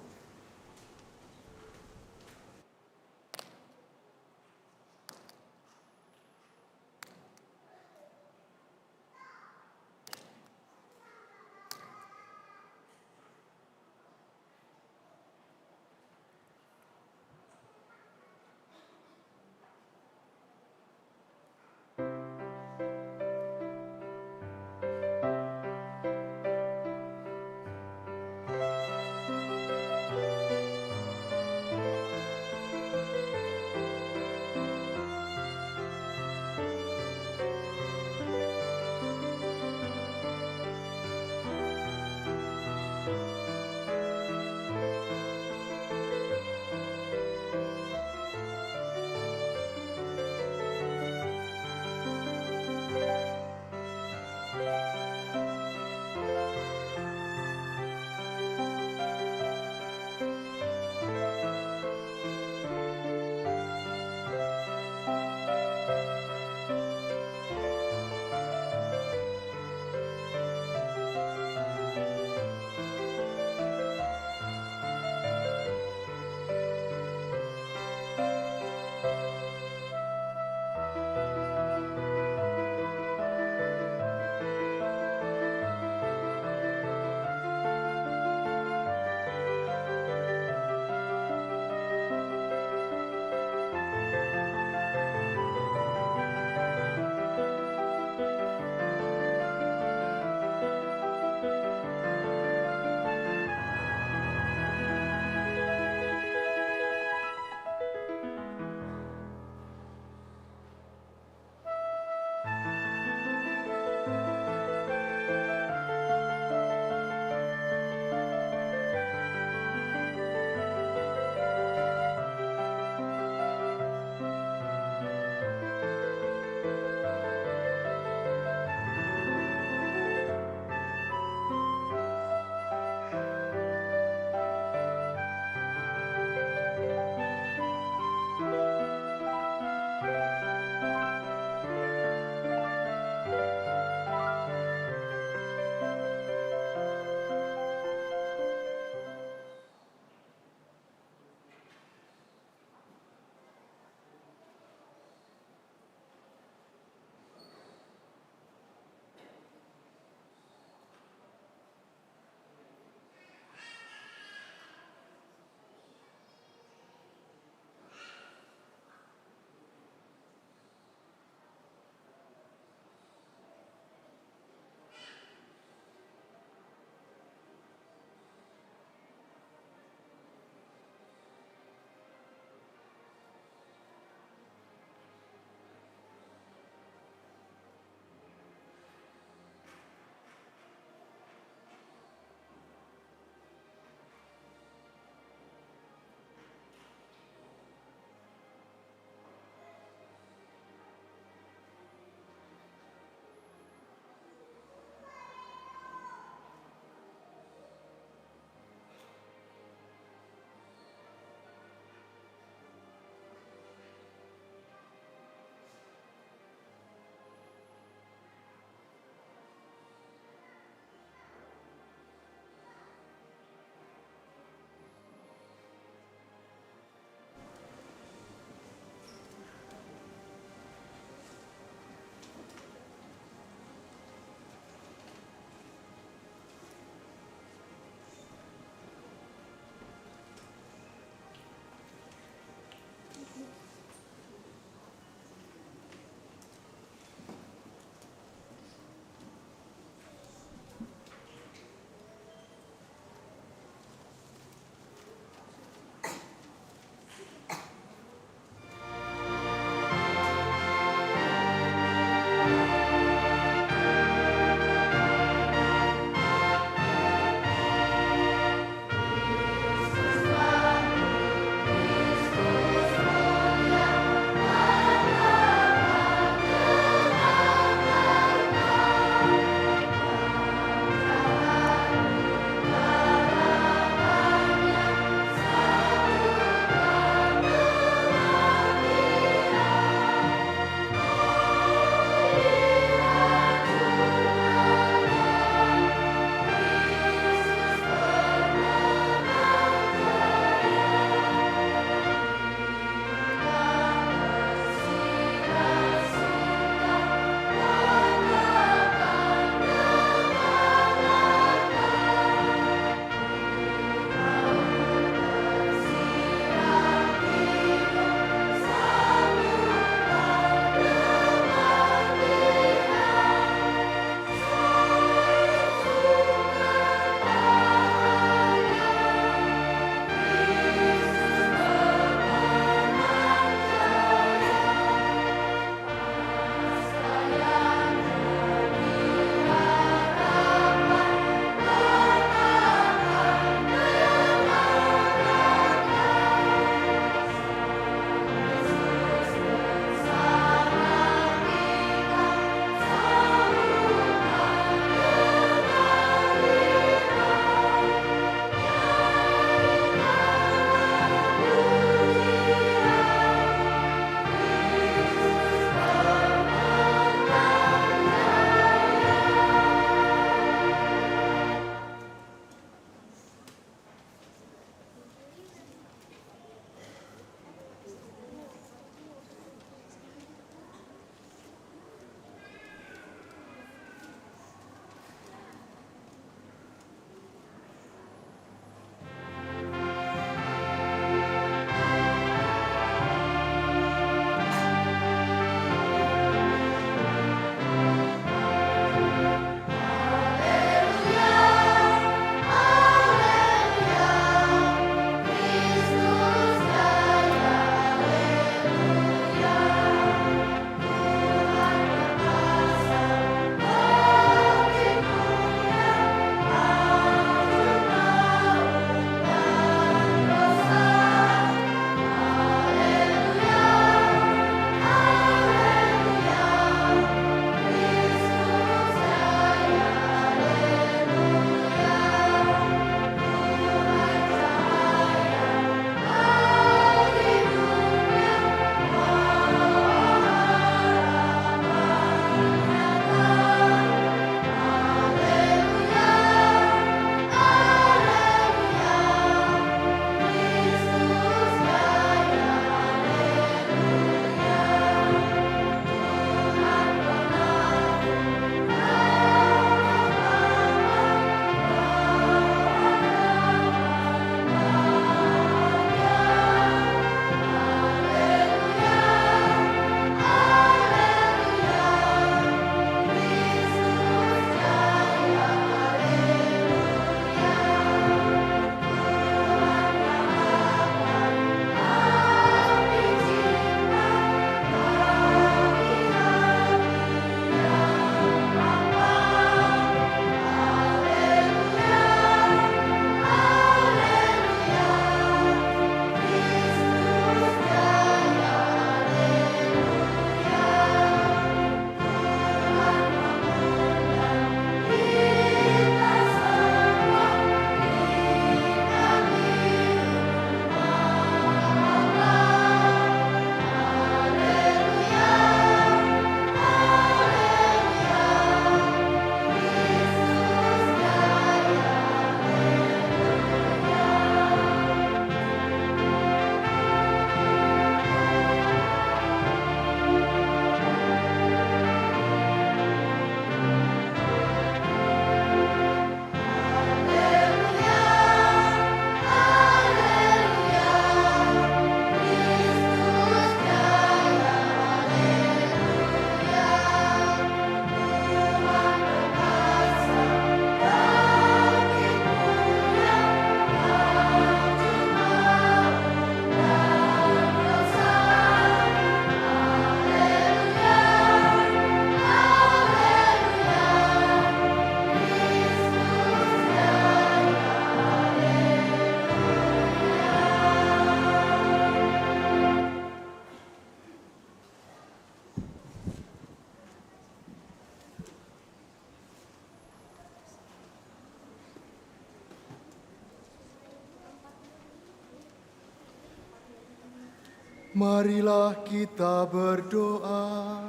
Marilah kita berdoa.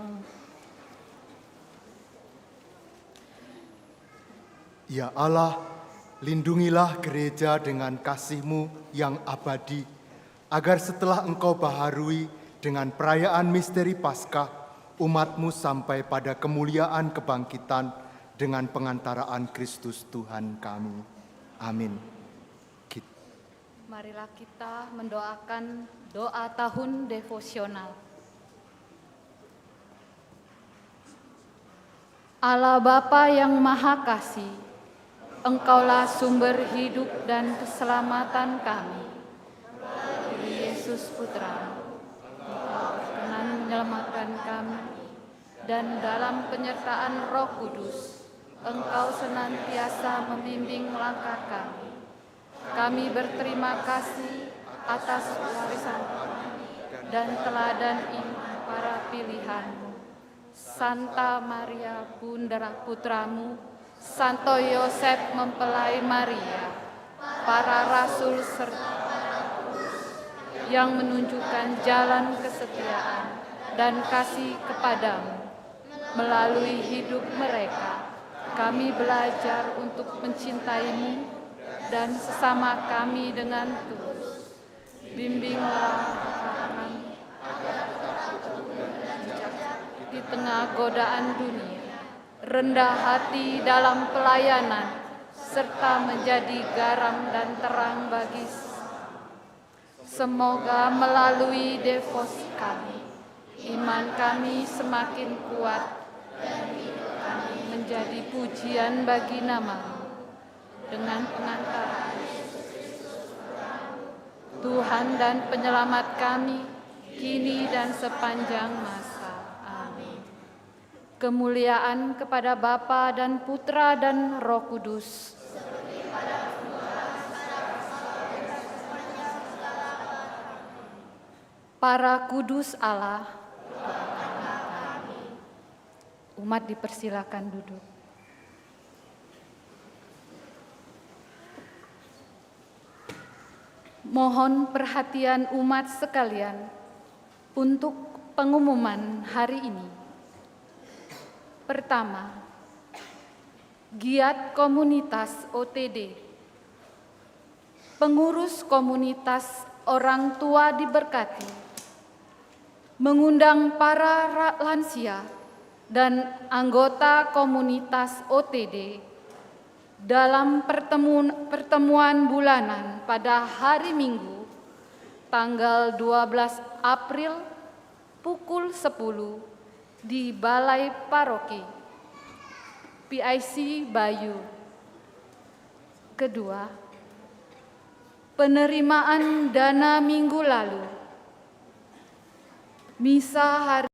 Ya Allah, lindungilah gereja dengan kasih-Mu yang abadi, agar setelah Engkau baharui dengan perayaan misteri Paskah, umat-Mu sampai pada kemuliaan kebangkitan dengan pengantaraan Kristus Tuhan kami. Amin. Marilah kita mendoakan doa tahun devosional. Allah Bapa yang Maha Kasih, Engkaulah sumber hidup dan keselamatan kami. Melalui Yesus Putra-Mu, Engkau berkenan menyelamatkan kami, dan dalam penyertaan Roh Kudus, Engkau senantiasa membimbing langkah kami. Kami berterima kasih atas warisan dan teladan iman para pilihan-Mu. Santa Maria Bunda Putra-Mu, Santo Yosef mempelai Maria, para rasul serta yang menunjukkan jalan kesetiaan dan kasih kepadamu. Melalui hidup mereka, kami belajar untuk mencintai-Mu dan sesama kami dengan tulus. Bimbinglah kami di tengah godaan dunia, rendah hati dalam pelayanan, serta menjadi garam dan terang bagi semoga melalui devosi kami, iman kami semakin kuat dan kami menjadi pujian bagi nama-Mu. Dengan pengantaran Tuhan dan penyelamat kami, kini dan sepanjang masa. Amin. Kemuliaan kepada Bapa dan Putra dan Roh Kudus. Para kudus Allah, umat dipersilakan duduk. Mohon perhatian umat sekalian untuk pengumuman hari ini. Pertama, giat komunitas OTD. Pengurus komunitas orang tua diberkati, mengundang para lansia dan anggota komunitas OTD dalam pertemuan bulanan pada hari Minggu, tanggal 12 April pukul 10 di Balai Paroki PIC Bayu. Kedua, penerimaan dana minggu lalu. Misa hari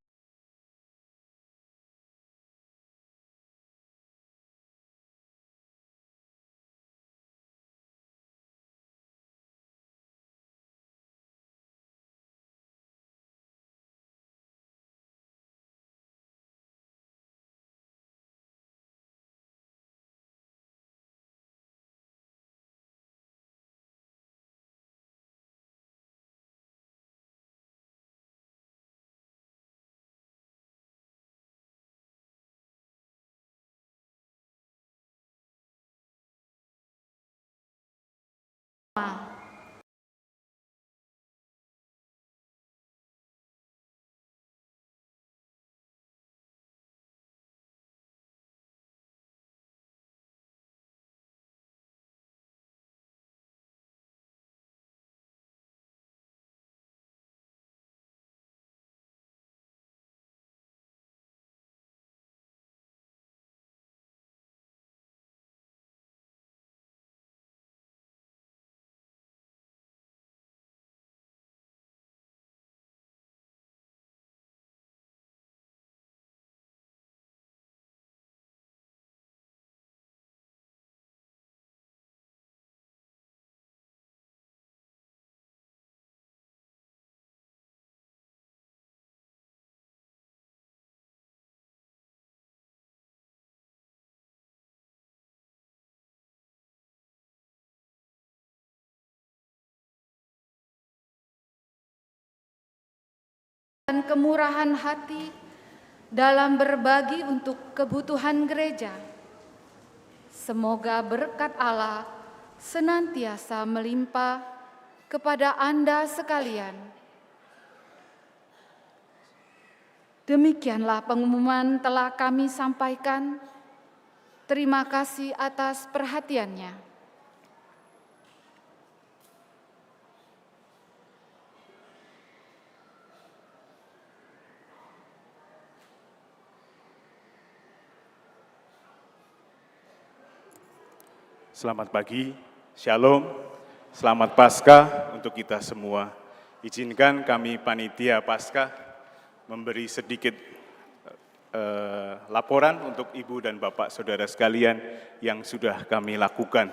dan kemurahan hati dalam berbagi untuk kebutuhan gereja. Semoga berkat Allah senantiasa melimpah kepada Anda sekalian. Demikianlah pengumuman telah kami sampaikan. Terima kasih atas perhatiannya. Selamat pagi, Shalom, selamat Paskah untuk kita semua. Izinkan kami Panitia Paskah memberi sedikit laporan untuk Ibu dan Bapak Saudara sekalian yang sudah kami lakukan.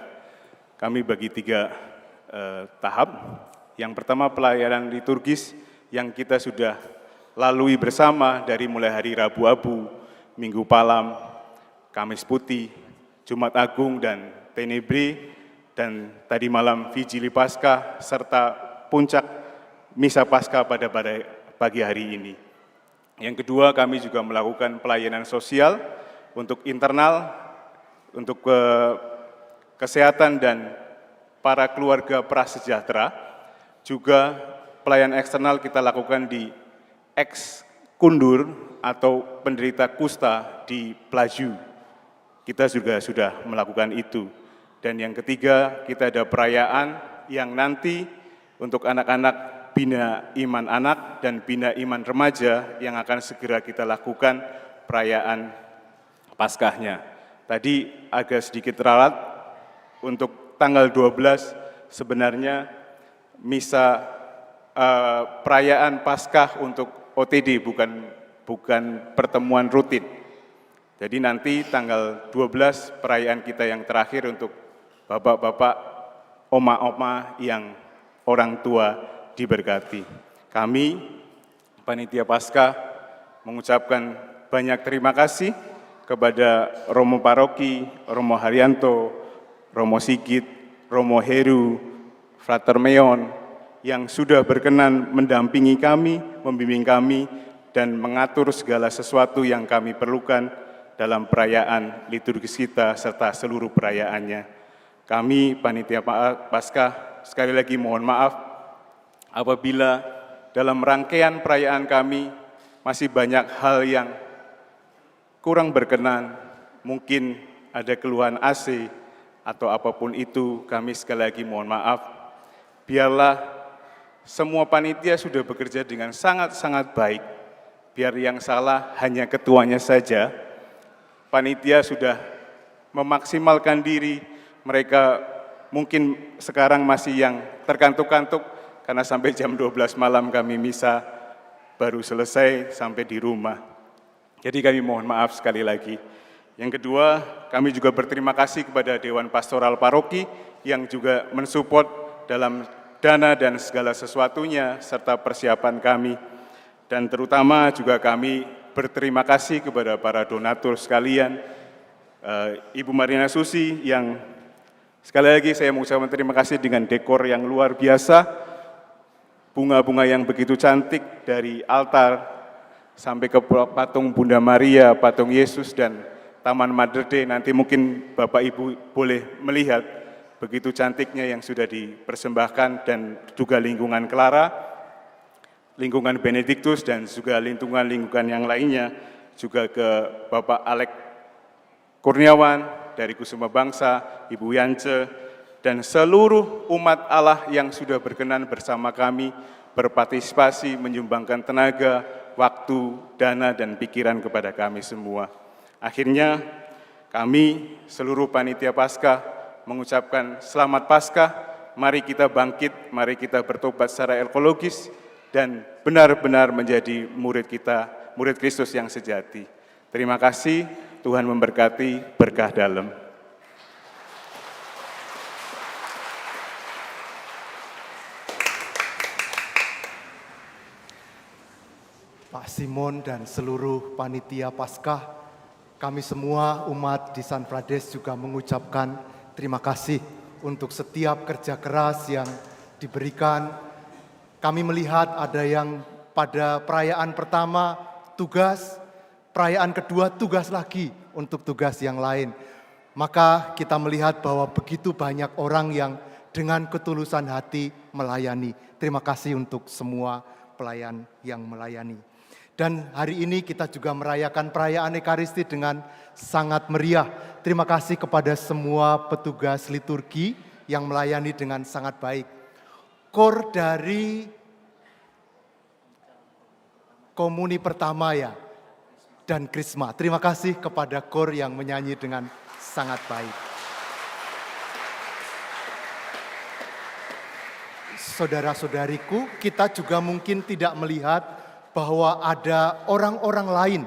Kami bagi 3 tahap. Yang pertama pelayanan liturgis yang kita sudah lalui bersama dari mulai hari Rabu Abu, Minggu Palam, Kamis Putih, Jumat Agung, dan Tenebre, dan tadi malam Vigili Paskah, serta puncak Misa Paskah pada pagi hari ini. Yang kedua, kami juga melakukan pelayanan sosial untuk internal, untuk kesehatan dan para keluarga prasejahtera. Juga pelayanan eksternal kita lakukan di ex-kundur atau penderita kusta di Pelaju. Kita juga sudah melakukan itu. Dan yang ketiga, kita ada perayaan yang nanti untuk anak-anak Bina Iman Anak dan Bina Iman Remaja yang akan segera kita lakukan perayaan Paskahnya. Tadi agak sedikit ralat, untuk tanggal 12 sebenarnya misa perayaan Paskah untuk OTD, bukan pertemuan rutin. Jadi nanti tanggal 12 perayaan kita yang terakhir untuk bapak-bapak, oma-oma yang orang tua diberkati. Kami, Panitia Paskah, mengucapkan banyak terima kasih kepada Romo Paroki, Romo Haryanto, Romo Sigit, Romo Heru, Frater Meon, yang sudah berkenan mendampingi kami, membimbing kami, dan mengatur segala sesuatu yang kami perlukan dalam perayaan liturgis kita serta seluruh perayaannya. Kami Panitia Paskah sekali lagi mohon maaf apabila dalam rangkaian perayaan kami masih banyak hal yang kurang berkenan, mungkin ada keluhan AC atau apapun itu, kami sekali lagi mohon maaf. Biarlah semua panitia sudah bekerja dengan sangat-sangat baik, biar yang salah hanya ketuanya saja. Panitia sudah memaksimalkan diri, mereka mungkin sekarang masih yang terkantuk-kantuk karena sampai jam 12 malam kami misa baru selesai sampai di rumah. Jadi kami mohon maaf sekali lagi. Yang kedua, kami juga berterima kasih kepada Dewan Pastoral Paroki yang juga mensupport dalam dana dan segala sesuatunya serta persiapan kami. Dan terutama juga kami berterima kasih kepada para donatur sekalian, Ibu Marina Susi yang sekali lagi saya mengucapkan terima kasih dengan dekor yang luar biasa, bunga-bunga yang begitu cantik dari altar sampai ke patung Bunda Maria, patung Yesus, dan Taman Mother Day. Nanti mungkin Bapak Ibu boleh melihat begitu cantiknya yang sudah dipersembahkan, dan juga lingkungan Clara, lingkungan Benediktus, dan juga lingkungan-lingkungan yang lainnya, juga ke Bapak Alek Kurniawan dari Kusuma Bangsa, Ibu Yance, dan seluruh umat Allah yang sudah berkenan bersama kami berpartisipasi, menyumbangkan tenaga, waktu, dana, dan pikiran kepada kami semua. Akhirnya kami seluruh Panitia Paskah mengucapkan selamat Paskah, mari kita bangkit, mari kita bertobat secara ekologis, dan benar-benar menjadi murid kita, murid Kristus yang sejati. Terima kasih, Tuhan memberkati, berkah dalam. Pak Simon dan seluruh Panitia Paskah, kami semua umat di San Frades juga mengucapkan terima kasih untuk setiap kerja keras yang diberikan. Kami melihat ada yang pada perayaan pertama tugas, perayaan kedua tugas lagi untuk tugas yang lain. Maka kita melihat bahwa begitu banyak orang yang dengan ketulusan hati melayani. Terima kasih untuk semua pelayan yang melayani. Dan hari ini kita juga merayakan perayaan Ekaristi dengan sangat meriah. Terima kasih kepada semua petugas liturgi yang melayani dengan sangat baik. Kor dari Komuni Pertama ya, dan Krisma. Terima kasih kepada kor yang menyanyi dengan sangat baik. Saudara-saudariku, kita juga mungkin tidak melihat bahwa ada orang-orang lain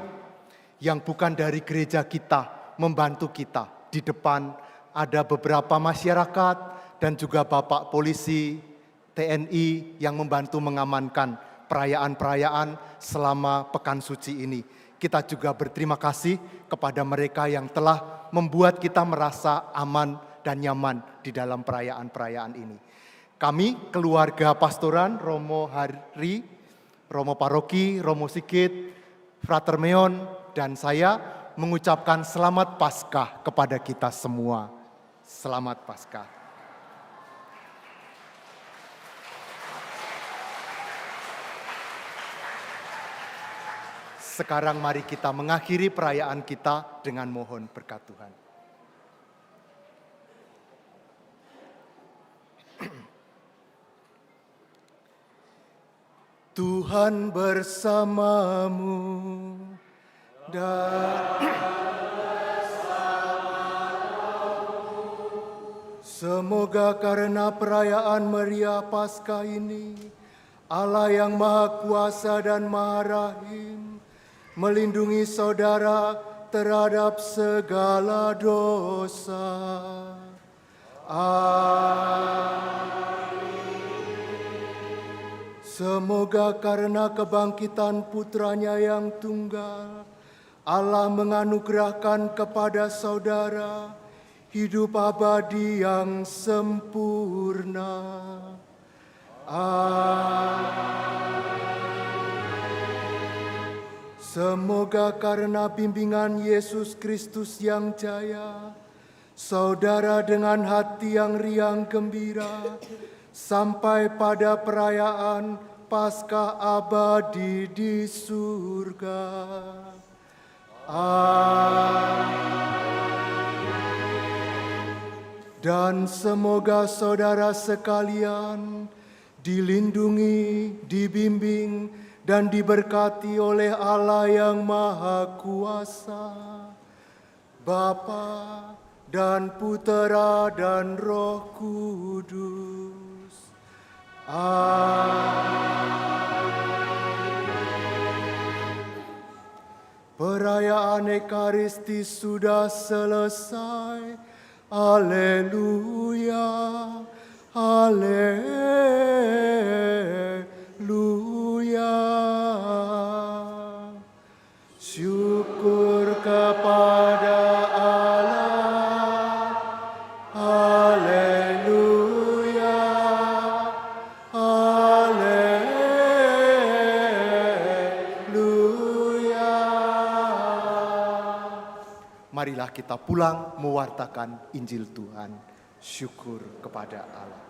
yang bukan dari gereja kita membantu kita. Di depan ada beberapa masyarakat dan juga Bapak Polisi, TNI yang membantu mengamankan perayaan-perayaan selama Pekan Suci ini. Kita juga berterima kasih kepada mereka yang telah membuat kita merasa aman dan nyaman di dalam perayaan-perayaan ini. Kami, keluarga pastoran Romo Hari, Romo Paroki, Romo Sigit, Frater Meon, dan saya mengucapkan selamat Paskah kepada kita semua. Selamat Paskah. Sekarang mari kita mengakhiri perayaan kita dengan mohon berkat Tuhan. Tuhan bersamamu dan semoga karena perayaan meriah Paskah ini, Allah yang Maha Kuasa dan Maha Rahim melindungi saudara terhadap segala dosa. Amin. Semoga karena kebangkitan putranya yang tunggal, Allah menganugerahkan kepada saudara hidup abadi yang sempurna. Amin. Semoga karena bimbingan Yesus Kristus yang jaya, saudara dengan hati yang riang gembira, sampai pada perayaan Paskah abadi di surga. Amin. Dan semoga saudara sekalian dilindungi, dibimbing, dan diberkati oleh Allah yang Maha Kuasa, Bapa dan Putera dan Roh Kudus. Perayaan Ekaristi sudah selesai. Haleluya, haleluya. Syukur kepada Allah. Haleluya, haleluya. Marilah kita pulang mewartakan Injil Tuhan. Syukur kepada Allah.